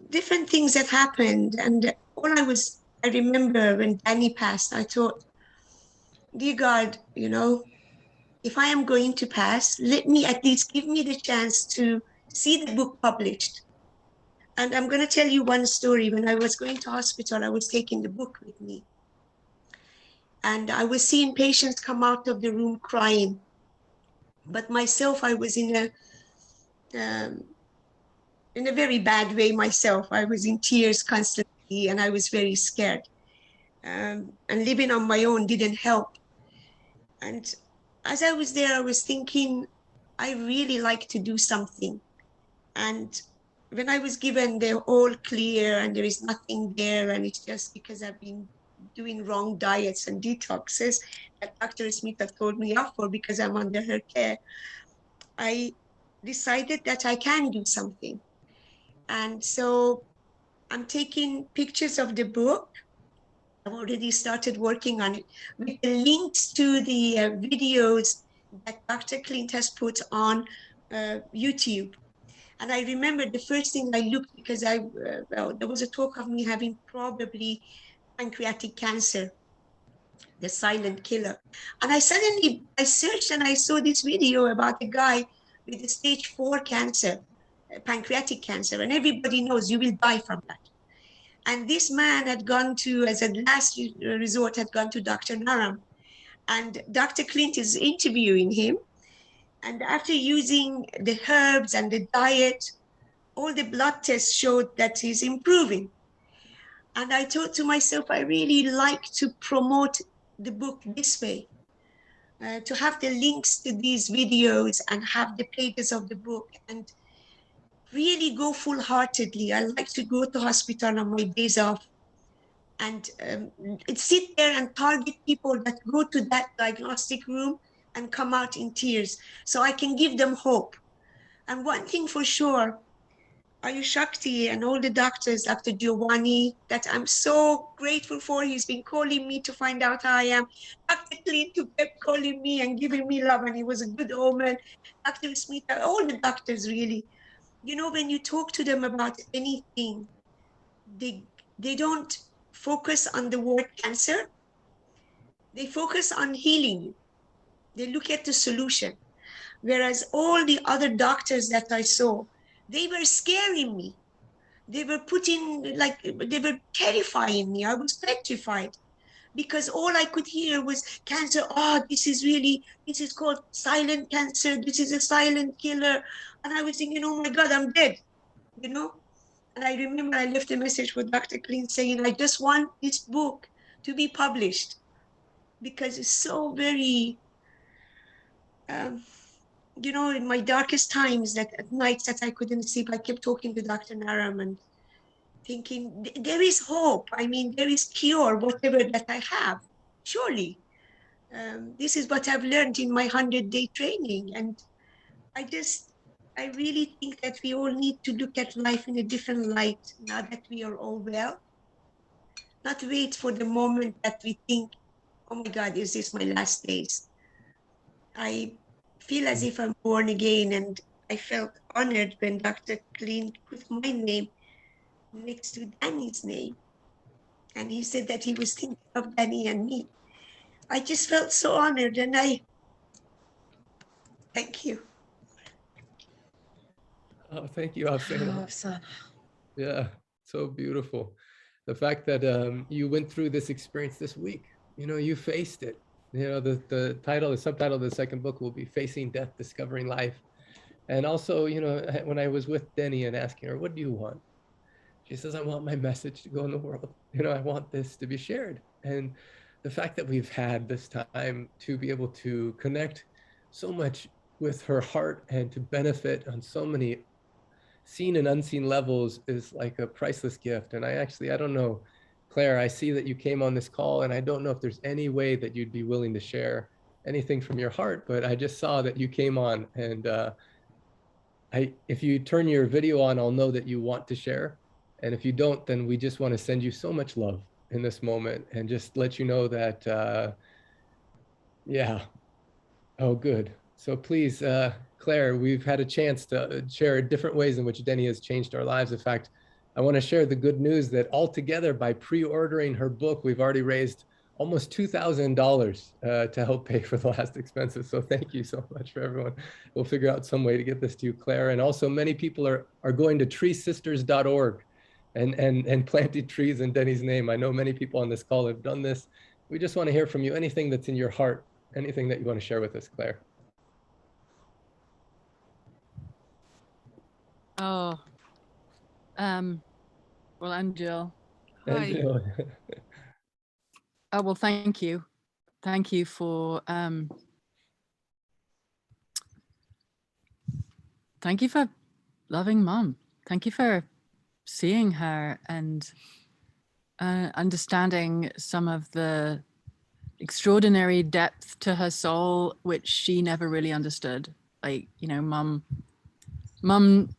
different things that happened. And I remember when Danny passed, I thought, dear God, you know, if I am going to pass, let me at least give me the chance to see the book published. And I'm going to tell you one story. When I was going to hospital, I was taking the book with me. And I was seeing patients come out of the room crying. But myself, I was in a very bad way myself. I was in tears constantly and I was very scared. And living on my own didn't help. And as I was there, I was thinking, I really like to do something. And when I was given the all clear and there is nothing there, and it's just because I've been doing wrong diets and detoxes that Dr. Smith had told me off for because I'm under her care, I decided that I can do something. And so I'm taking pictures of the book. I've already started working on it with the links to the videos that Dr. Clint has put on YouTube. And I remember the first thing I looked, because well, there was a talk of me having probably pancreatic cancer, the silent killer. And I searched and I saw this video about a guy with a stage 4 cancer, pancreatic cancer, and everybody knows you will die from that. And this man had gone to, as a last resort, had gone to Dr. Naram, and Dr. Clint is interviewing him. And after using the herbs and the diet, all the blood tests showed that he's improving. And I thought to myself, I really like to promote the book this way, to have the links to these videos and have the pages of the book and really go full-heartedly. I like to go to hospital on my days off and sit there and target people that go to that diagnostic room and come out in tears, so I can give them hope. And one thing for sure, Ayush Shakti and all the doctors, Dr. Giovanni, that I'm so grateful for. He's been calling me to find out how I am. Dr. Clint, who kept calling me and giving me love, and he was a good omen. Dr. Smith, all the doctors really. You know, when you talk to them about anything, they don't focus on the word cancer. They focus on healing you. They look at the solution. Whereas all the other doctors that I saw, they were scaring me. They were they were terrifying me. I was petrified because all I could hear was cancer. Oh, this is called silent cancer. This is a silent killer. And I was thinking, oh my God, I'm dead, you know? And I remember I left a message for Dr. Clint saying, I just want this book to be published because it's so very, you know, in my darkest times, that at nights that I couldn't sleep, I kept talking to Dr. Naram and thinking, there is hope. I mean, there is cure, whatever that I have, surely. This is what I've learned in my 100-day training. And I really think that we all need to look at life in a different light now that we are all well. Not wait for the moment that we think, oh my God, is this my last days? I feel as if I'm born again, and I felt honored when Dr. Clint put my name next to Danny's name. And he said that he was thinking of Danny and me. I just felt so honored, and thank you. Oh, thank you, Afsana. Yeah, so beautiful. The fact that you went through this experience this week, you know, you faced it. You know, the subtitle of the second book will be Facing Death, Discovering Life. And also, you know, when I was with Denny and asking her, what do you want? She says, I want my message to go in the world. You know, I want this to be shared. And the fact that we've had this time to be able to connect so much with her heart and to benefit on so many seen and unseen levels is like a priceless gift. And I don't know, Claire, I see that you came on this call, and I don't know if there's any way that you'd be willing to share anything from your heart, but I just saw that you came on, and if you turn your video on, I'll know that you want to share. And if you don't, then we just want to send you so much love in this moment and just let you know that, yeah. Oh, good. So please, Claire, we've had a chance to share different ways in which Denny has changed our lives. In fact, I want to share the good news that altogether, by pre-ordering her book, we've already raised almost $2,000 to help pay for the last expenses. So thank you so much for everyone. We'll figure out some way to get this to you, Claire. And also many people are going to treesisters.org and planting trees in Denny's name. I know many people on this call have done this. We just want to hear from you, anything that's in your heart, anything that you want to share with us, Claire. Oh, well, I'm Jill. Hi. Jill. Oh, well, thank you. Thank you for loving Mum. thank you for seeing her and understanding some of the extraordinary depth to her soul, which she never really understood. Like, you know, mum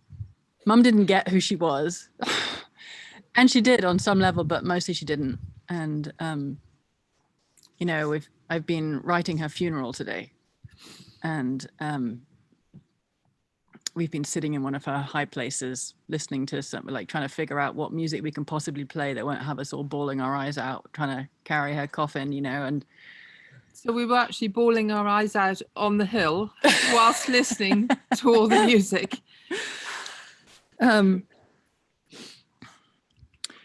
didn't get who she was. And she did on some level, but mostly she didn't. And, you know, I've been writing her funeral today, and we've been sitting in one of her high places, listening to something, like trying to figure out what music we can possibly play that won't have us all bawling our eyes out, trying to carry her coffin, you know. And so we were actually bawling our eyes out on the hill whilst listening to all the music.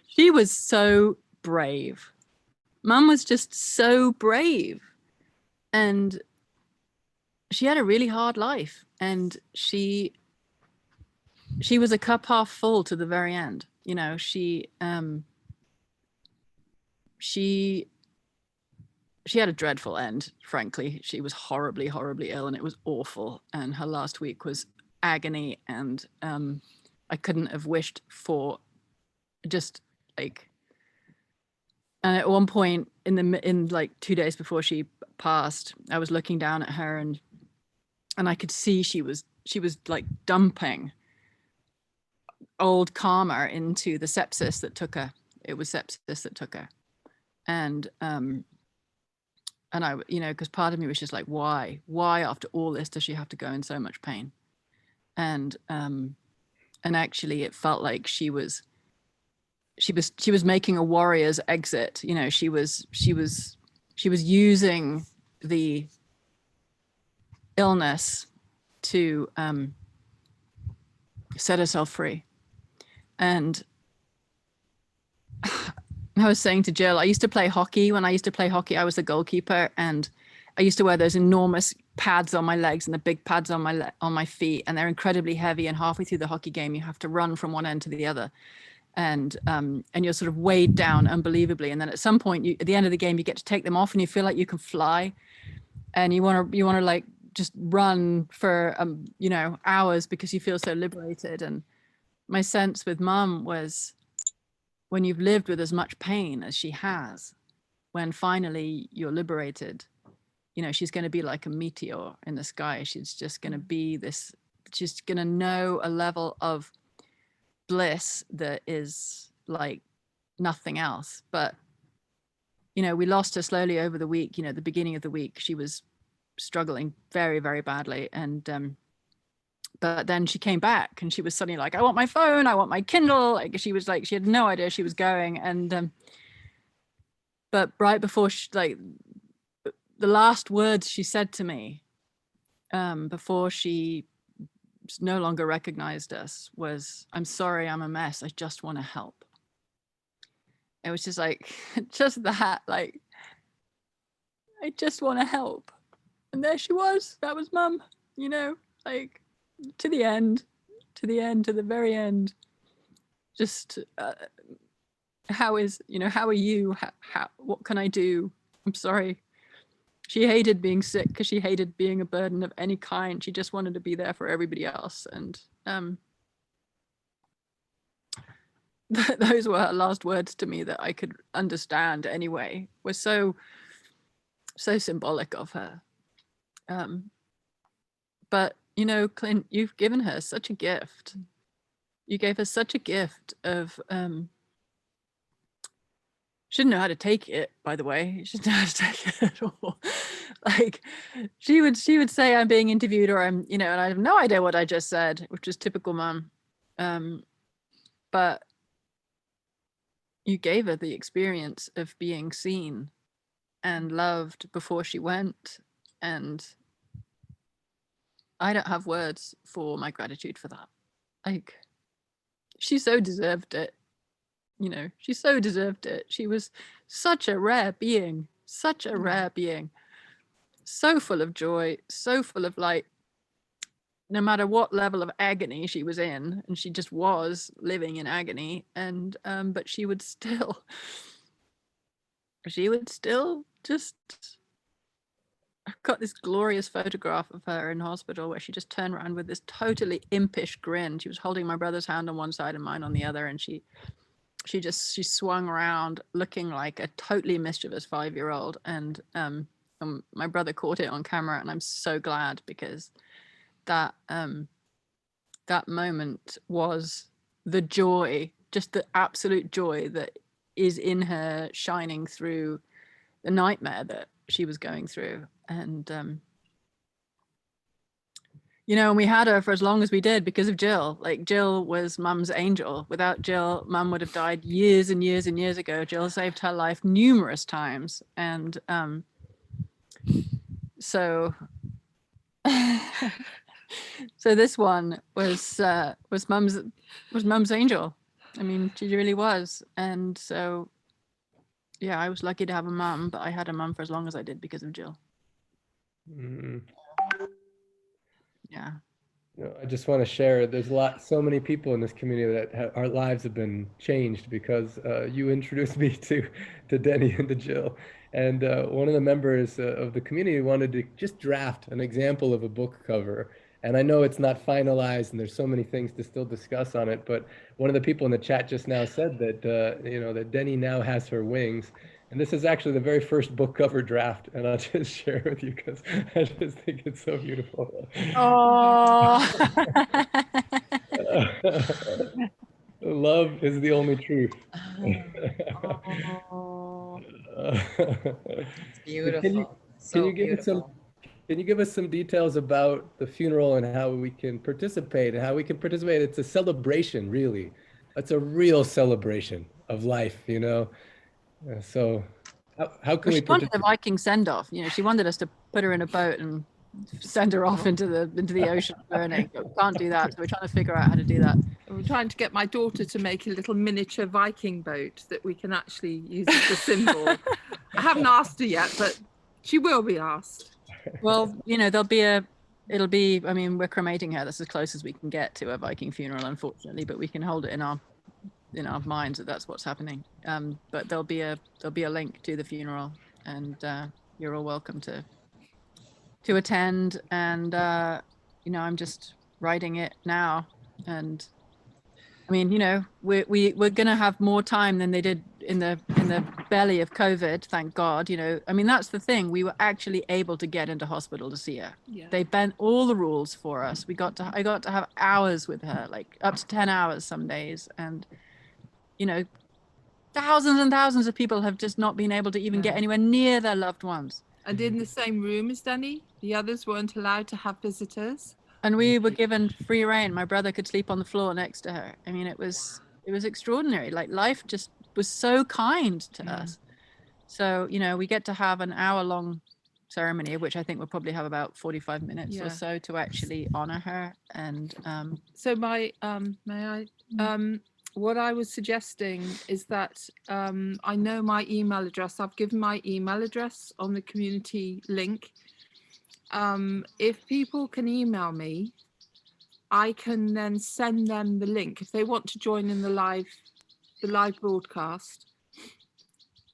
She was so brave. Mum was just so brave, and she had a really hard life, and she was a cup half full to the very end. You know, she had a dreadful end, frankly. She was horribly, horribly ill, and it was awful. And her last week was agony, and I couldn't have wished for just like. And at one point in like 2 days before she passed, I was looking down at her, and I could see she was like dumping old karma into the sepsis that took her. It was sepsis that took her. And I, you know, because part of me was just like, why after all this does she have to go in so much pain? And actually it felt like she was making a warrior's exit. You know, she was using the illness to set herself free. And I was saying to Jill, I used to play hockey. When I used to play hockey, I was the goalkeeper, and I used to wear those enormous pads on my legs and the big pads on my feet, and they're incredibly heavy. And halfway through the hockey game, you have to run from one end to the other, and you're sort of weighed down unbelievably. And then at some point, at the end of the game, you get to take them off, and you feel like you can fly, and you want to like just run for you know, hours because you feel so liberated. And my sense with Mum was, when you've lived with as much pain as she has, when finally you're liberated, you know, she's going to be like a meteor in the sky. She's just going to be this, she's going to know a level of bliss that is like nothing else. But, you know, we lost her slowly over the week. You know, at the beginning of the week, she was struggling very, very badly. And, but then she came back, and she was suddenly like, I want my phone, I want my Kindle. Like, she was like, she had no idea she was going. And, but right before she, like, the last words she said to me, before she no longer recognized us, was, I'm sorry, I'm a mess, I just want to help. It was just like, just that, like, I just want to help. And there she was. That was Mum, you know, like, to the end, to the very end. Just how are you? What can I do? I'm sorry. She hated being sick because she hated being a burden of any kind. She just wanted to be there for everybody else. And those were her last words to me that I could understand anyway, were so symbolic of her. But, you know, Clint, you've given her such a gift. You gave her such a gift of, she didn't know how to take it, by the way. She didn't know how to take it at all. Like, she would say, I'm being interviewed, or I'm, you know, and I have no idea what I just said, which is typical Mum. But you gave her the experience of being seen and loved before she went. And I don't have words for my gratitude for that. Like, she so deserved it. You know, she so deserved it. She was such a rare being, so full of joy, so full of light, no matter what level of agony she was in, and she just was living in agony. And, but she would still just got this glorious photograph of her in hospital where she just turned around with this totally impish grin. She was holding my brother's hand on one side and mine on the other, and she swung around looking like a totally mischievous 5-year-old. And my brother caught it on camera, and I'm so glad, because that that moment was the joy, just the absolute joy that is in her shining through the nightmare that she was going through. And you know, and we had her for as long as we did because of Jill. Like, Jill was Mum's angel. Without Jill, Mum would have died years and years and years ago. Jill saved her life numerous times. And so so this one was Mum's angel. I mean, she really was. And so yeah, I was lucky to have a mum, but I had a mum for as long as I did because of Jill. Yeah. You know, I just want to share, there's so many people in this community that our lives have been changed because you introduced me to Denny and to Jill. And one of the members of the community wanted to just draft an example of a book cover. And I know it's not finalized and there's so many things to still discuss on it, but one of the people in the chat just now said that, you know, that Denny now has her wings. And this is actually the very first book cover draft, and I'll just share it with you because I just think it's so beautiful. Oh. Love is the only truth. It's beautiful. Can you give us some details about the funeral and how we can participate and how we can participate? It's a celebration, really. It's a real celebration of life, you know. So how can we She wanted a Viking send-off. You know, she wanted us to put her in a boat and send her off into the ocean burning. But we can't do that, so we're trying to figure out how to do that. We're trying to get my daughter to make a little miniature Viking boat that we can actually use as a symbol. I haven't asked her yet, but she will be asked. Well, you know, I mean, we're cremating her. That's as close as we can get to a Viking funeral, unfortunately, but we can hold it in our minds that that's what's happening. But there'll be a link to the funeral, and you're all welcome to attend. And you know, I'm just writing it now, and I mean, you know, we're gonna have more time than they did in the belly of COVID, thank God. You know, I mean, that's the thing. We were actually able to get into hospital to see her. Yeah. They bent all the rules for us. I got to have hours with her, like up to 10 hours some days, and you know, thousands and thousands of people have just not been able to even get anywhere near their loved ones. And in the same room as Denny, the others weren't allowed to have visitors. And we were given free reign. My brother could sleep on the floor next to her. I mean, it was extraordinary. Like, life just was so kind to us. So, you know, we get to have an hour-long ceremony, which I think we'll probably have about 45 minutes or so to actually honor her. And so what I was suggesting is that I know my email address. I've given my email address on the community link. If people can email me, I can then send them the link. If they want to join in the live broadcast,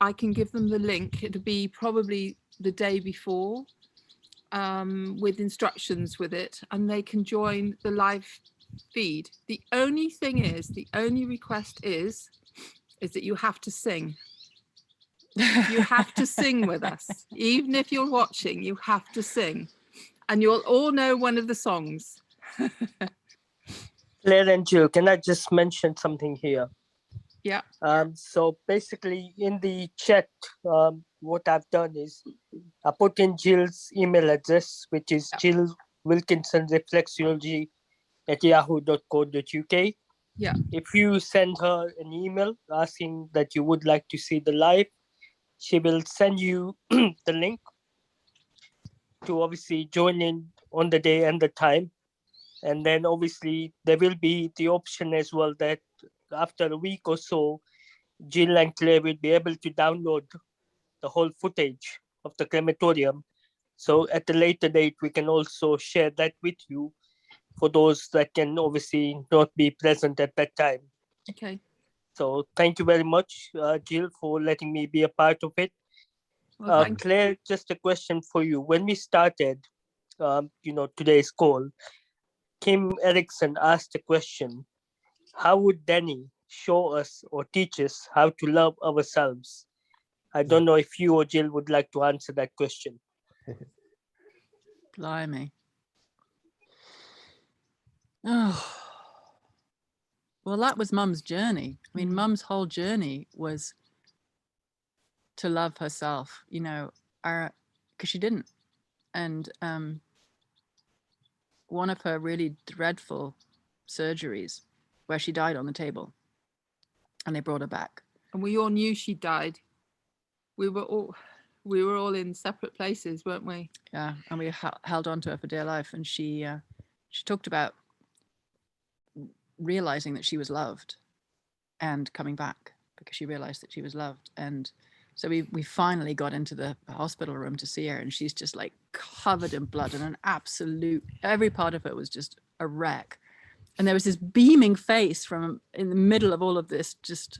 I can give them the link. It'll be probably the day before, with instructions with it, and they can join the live feed. The only request is that you have to sing. You have to sing with us. Even if you're watching, you have to sing. And you'll all know one of the songs. Claire and Jill, can I just mention something here? Yeah. So basically in the chat, what I've done is I put in Jill's email address, which is Jill Wilkinson reflexology@yahoo.co.uk. Yeah. If you send her an email asking that you would like to see the live, she will send you the link to obviously join in on the day and the time. And then obviously there will be the option as well that after a week or so, Jill and Claire will be able to download the whole footage of the crematorium. So at a later date, we can also share that with you for those that can obviously not be present at that time. Okay. So thank you very much, Jill, for letting me be a part of it. Well, thank Claire, just a question for you. When we started, today's call, Kim Erickson asked a question: how would Danny show us or teach us how to love ourselves? I don't know if you or Jill would like to answer that question. Blimey. Oh. Well, that was Mum's journey. I mean, Mum's whole journey was to love herself, because she didn't. And one of her really dreadful surgeries where she died on the table and they brought her back. And we all knew she died. We were all in separate places, weren't we? Yeah, and we held on to her for dear life. And she talked about realizing that she was loved and coming back because she realized that she was loved. And so we finally got into the hospital room to see her, and she's just like covered in blood and an absolute, every part of it was just a wreck. And there was this beaming face from in the middle of all of this just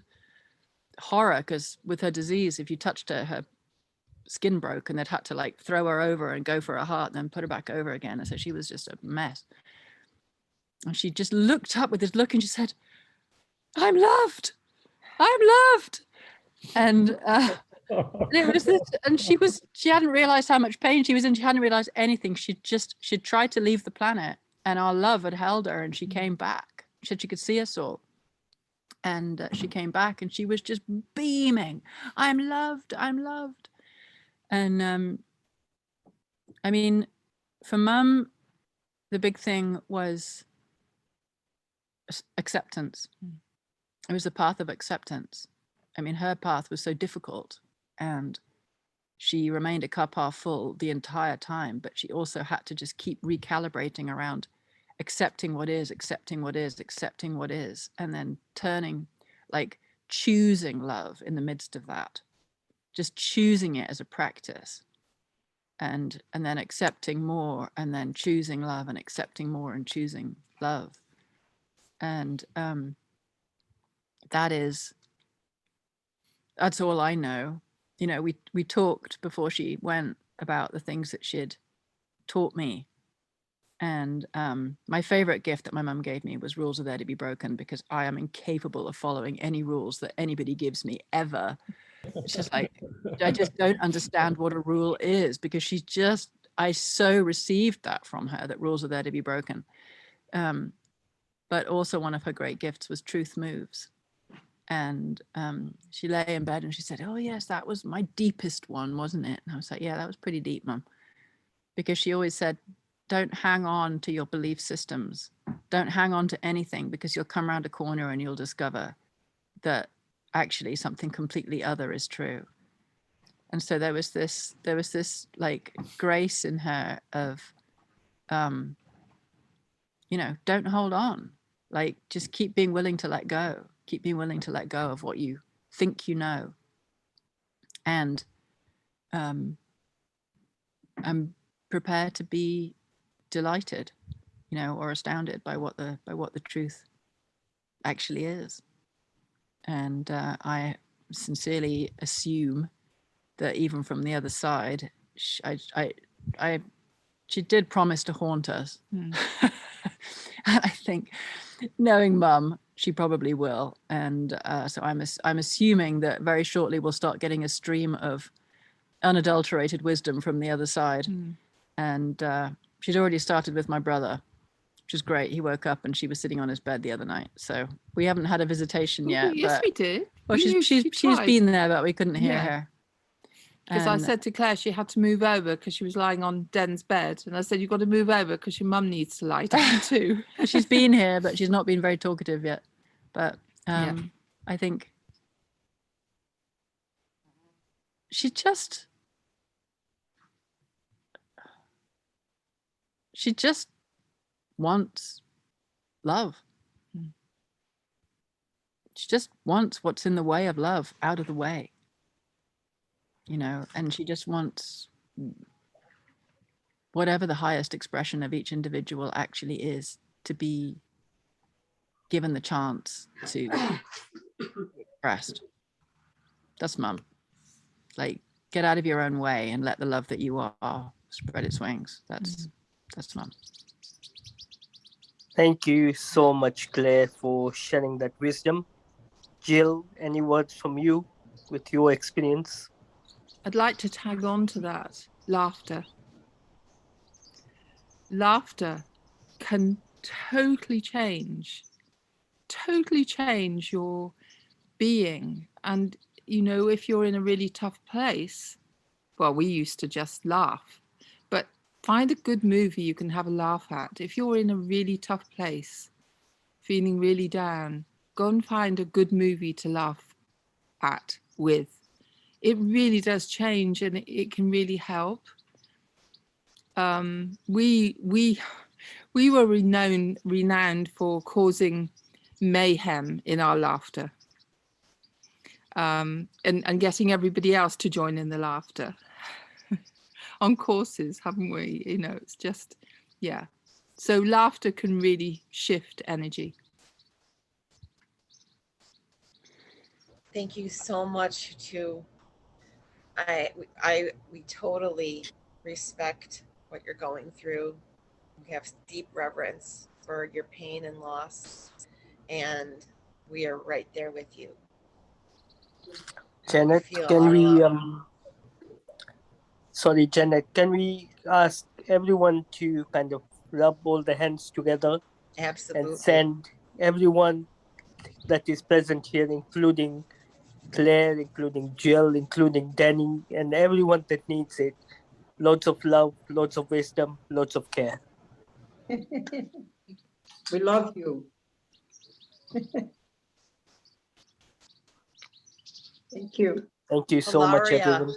horror, because with her disease, if you touched her, her skin broke and they'd had to like throw her over and go for her heart and then put her back over again. And so she was just a mess. And she just looked up with this look and she said, I'm loved. I'm loved. And it was this, and she hadn't realized how much pain she was in. She hadn't realized anything. She'd tried to leave the planet, and our love had held her, and she came back. She said she could see us all. And she came back and she was just beaming. I'm loved. I'm loved. And I mean, for Mum, the big thing was acceptance. It was the path of acceptance. I mean, her path was so difficult, and she remained a cup half full the entire time, but she also had to just keep recalibrating around accepting what is, accepting what is, accepting what is, and then turning, like choosing love in the midst of that, just choosing it as a practice, and then accepting more, and then choosing love and accepting more and choosing love. And that's all I know. We talked before she went about the things that she'd taught me. And my favorite gift that my mum gave me was Rules Are There to Be Broken, because I am incapable of following any rules that anybody gives me ever. It's just like, I just don't understand what a rule is, because I so received that from her, that rules are there to be broken. But also one of her great gifts was Truth Moves. And she lay in bed and she said, oh yes, that was my deepest one, wasn't it? And I was like, yeah, that was pretty deep, Mum. Because she always said, don't hang on to your belief systems. Don't hang on to anything, because you'll come around a corner and you'll discover that actually something completely other is true. And so there was this like grace in her of, don't hold on. Like, just keep being willing to let go. Keep being willing to let go of what you think you know. And I'm prepared to be delighted, or astounded by what the truth actually is. And I sincerely assume that even from the other side, she did promise to haunt us. I think, knowing Mum, she probably will. And so I'm assuming that very shortly we'll start getting a stream of unadulterated wisdom from the other side. And she's already started with my brother, which is great. He woke up and she was sitting on his bed the other night. So we haven't had a visitation yet. Yes, we did. Well, she's been there, but we couldn't hear her. Because I said to Claire she had to move over because she was lying on Den's bed. And I said, you've got to move over because your mum needs to lie down too. She's been here, but she's not been very talkative yet. But I think she just wants love. She just wants what's in the way of love out of the way. And she just wants whatever the highest expression of each individual actually is to be given the chance to be expressed. That's Mum. Like, get out of your own way and let the love that you are spread its wings. That's fun. Thank you so much, Claire, for sharing that wisdom. Jill, any words from you with your experience? I'd like to tag on to that. Laughter. Laughter can totally change your being. And, you know, if you're in a really tough place, well, we used to just laugh, but find a good movie you can have a laugh at. If you're in a really tough place, feeling really down, go and find a good movie to laugh at with. It really does change, and it can really help. We were renowned for causing mayhem in our laughter, and getting everybody else to join in the laughter on courses, haven't we? You know, it's just, yeah. So laughter can really shift energy. Thank you so much to, we totally respect what you're going through. We have deep reverence for your pain and loss, and we are right there with you. Janet, Janet, can we ask everyone to kind of rub all the hands together? Absolutely. And send everyone that is present here, including Claire, including Jill, including Danny, and everyone that needs it, lots of love, lots of wisdom, lots of care. We love you. Thank you. Thank you so much, everyone.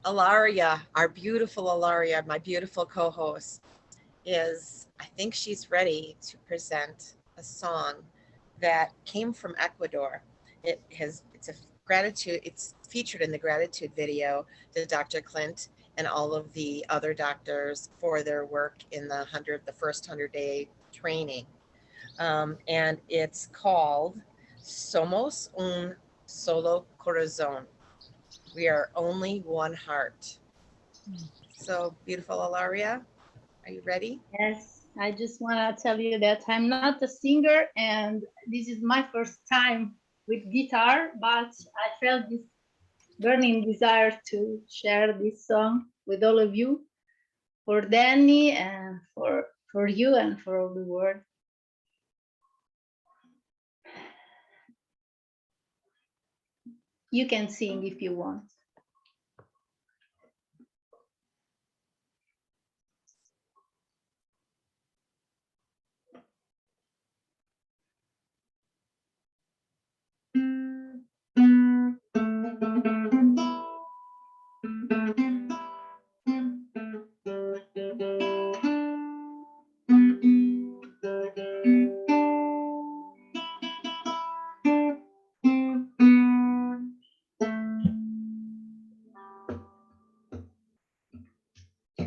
Ilaria, our beautiful Ilaria, my beautiful co-host, I think she's ready to present a song that came from Ecuador. It's a gratitude, it's featured in the gratitude video to Dr. Clint and all of the other doctors for their work in the first 100-day training. And it's called Somos un Solo Corazón. We are only one heart. So beautiful, Ilaria, are you ready? Yes, I just want to tell you that I'm not a singer, and this is my first time with guitar, but I felt this burning desire to share this song with all of you, for Danny and for you and for all the world. You can sing if you want.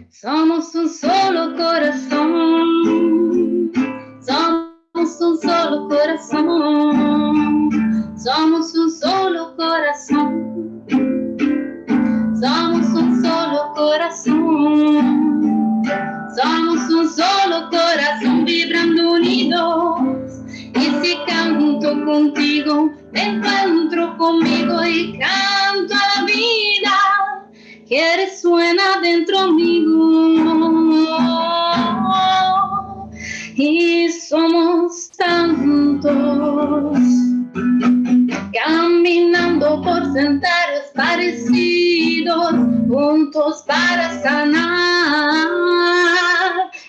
Somos un solo corazón, somos un solo corazón, somos un solo corazón, somos un solo corazón, somos un solo corazón vibrando unidos. Y si canto contigo, me encuentro conmigo y canto a la vida que resuena dentro mío. Y somos tantos, caminando por senderos parecidos, juntos para sanar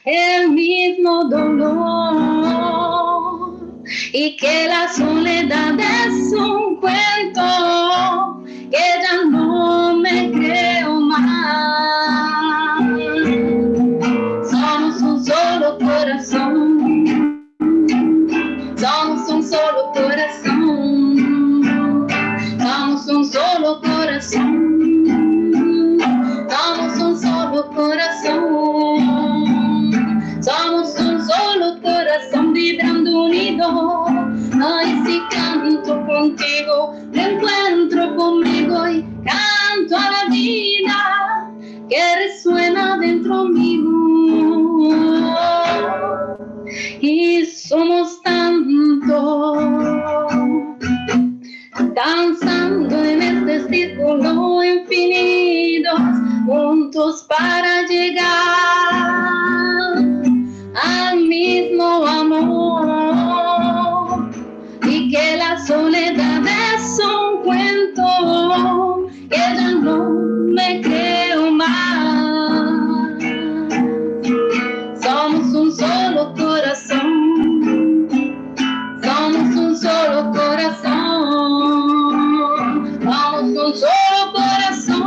el mismo dolor. Y que la soledad es un cuento que ya no me creo más. Somos un solo corazón, somos un solo corazón, somos un solo corazón, somos un solo corazón, somos un solo corazón vibrando unido. Ay, si canto contigo, me encuentro conmigo y que la soledad es un cuento, que ya no me creo más. Somos un solo corazón, somos un solo corazón, somos un solo corazón,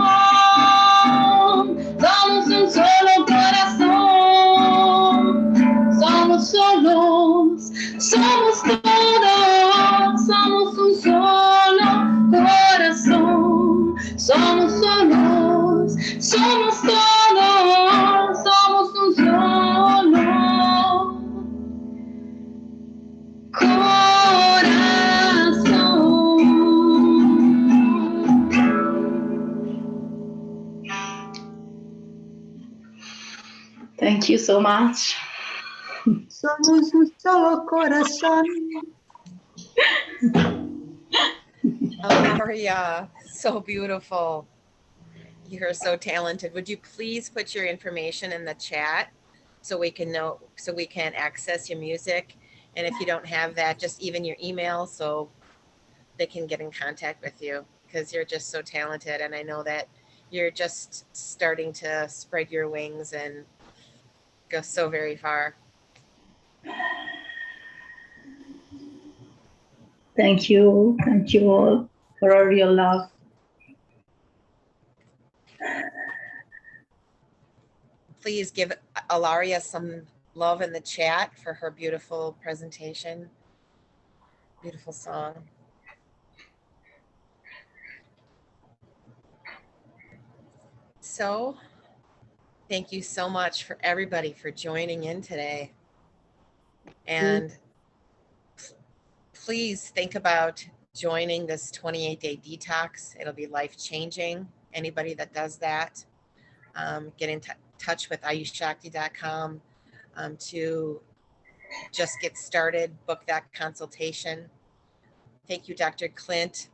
somos un solo corazón, somos solos, somos todos, somos un solo corazón, somos solos, somos todos, somos un solo corazón. Thank you so much. Somos un solo corazón. Alaria, so beautiful. You're so talented. Would you please put your information in the chat so we can know, so we can access your music? And if you don't have that, just even your email so they can get in contact with you, because you're just so talented. And I know that you're just starting to spread your wings and go so very far. Thank you all for all your love. Please give Alaria some love in the chat for her beautiful presentation. Beautiful song. So, thank you so much for everybody for joining in today. And please think about joining this 28-day detox. It'll be life-changing. Anybody that does that, get in touch with ayushshakti.com to just get started, book that consultation. Thank you, Dr. Clint,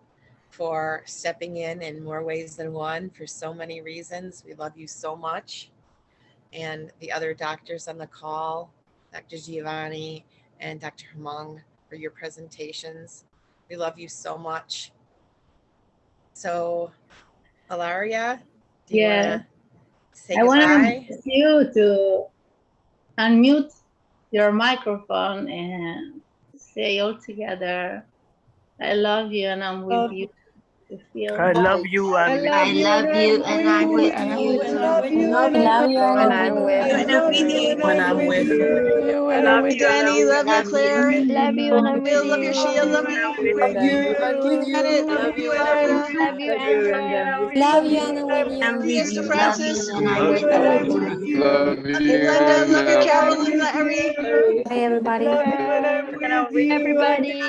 for stepping in more ways than one for so many reasons. We love you so much. And the other doctors on the call, Dr. Giovanni and Dr. Hemang, for your presentations. We love you so much. So, Alaria, do you want to say I want goodbye? you to unmute your microphone and say all together, I love you and I'm with you. To feel I love you. I love you and I'm with you. I love you and I'm with you. When I'm with you. I love you, Danny. Love you, Claire. Love you and I'm Will, with love you, Shia. Love you. you. Janet, love you, Andrea. Love you, Andrea. Love you and I'm with you. Mr. Francis. And I'm with you. Love Love you, Glenda. Love you, Carol. Love you, Larry. Hey, everybody. Everybody.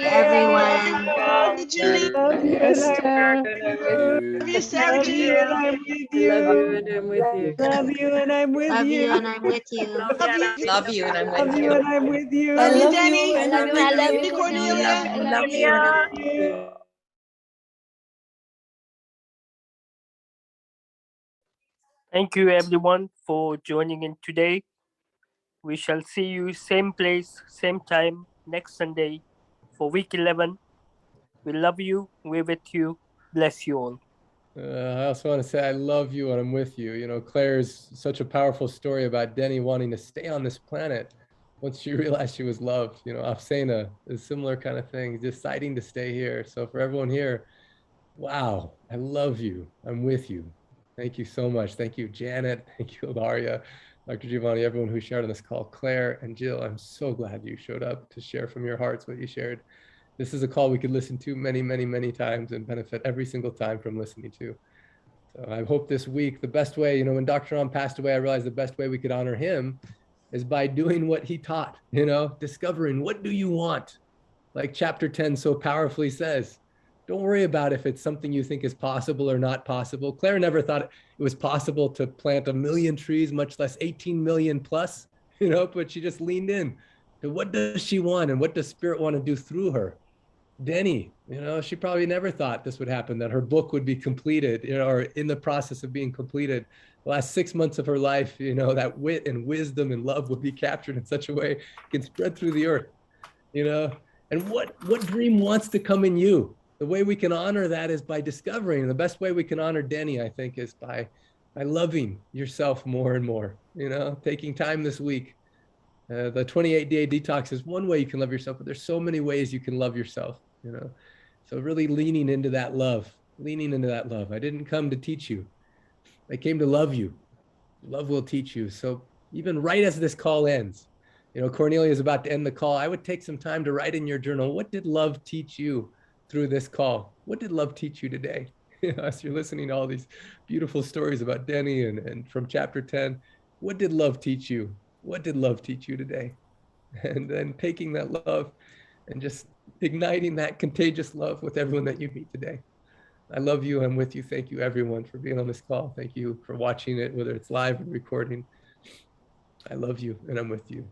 Everyone. Love you, Julie. Love you, Esther. Love you, Sarah G. Love you and I'm with you. Love you and I'm with Love you. you and I'm with you. Love you and I'm Love with you you. and I'm with you. Love you, love Danny. you and I'm I love with you, you. Cornelia. I love you. Thank you everyone for joining in today. We shall see you same place, same time next Sunday for week 11. We love you. We're with you. Bless you all. I also want to say I love you and I'm with you. You know, Claire's such a powerful story about Denny wanting to stay on this planet once she realized she was loved. You know, Afsena is a similar kind of thing, deciding to stay here. So for everyone here, wow, I love you. I'm with you. Thank you so much. Thank you, Janet. Thank you, Ilaria, Dr. Giovanni, everyone who shared on this call, Claire and Jill. I'm so glad you showed up to share from your hearts what you shared. This is a call we could listen to many, many, many times and benefit every single time from listening to. So I hope this week, the best way, you know, when Dr. Ram passed away, I realized the best way we could honor him is by doing what he taught, you know, discovering what do you want? Like chapter 10 so powerfully says, don't worry about if it's something you think is possible or not possible. Claire never thought it was possible to plant 1 million trees, much less 18 million plus, you know, but she just leaned in to what does she want and what does Spirit want to do through her? Denny, you know, she probably never thought this would happen, that her book would be completed, you know, or in the process of being completed. The last 6 months of her life, you know, that wit and wisdom and love would be captured in such a way it can spread through the earth, you know. And what dream wants to come in you? The way we can honor that is by discovering. The best way we can honor Denny, I think, is by loving yourself more and more, you know, taking time this week. The 28-day detox is one way you can love yourself, but there's so many ways you can love yourself, you know. So really leaning into that love, leaning into that love. I didn't come to teach you. I came to love you. Love will teach you. So even right as this call ends, you know, Cornelia is about to end the call. I would take some time to write in your journal, what did love teach you through this call? What did love teach you today? As you're listening to all these beautiful stories about Denny and from chapter 10, what did love teach you? What did love teach you today? And then taking that love and just igniting that contagious love with everyone that you meet today. I love you. I'm with you. Thank you, everyone, for being on this call. Thank you for watching it, whether it's live or recording. I love you, and I'm with you.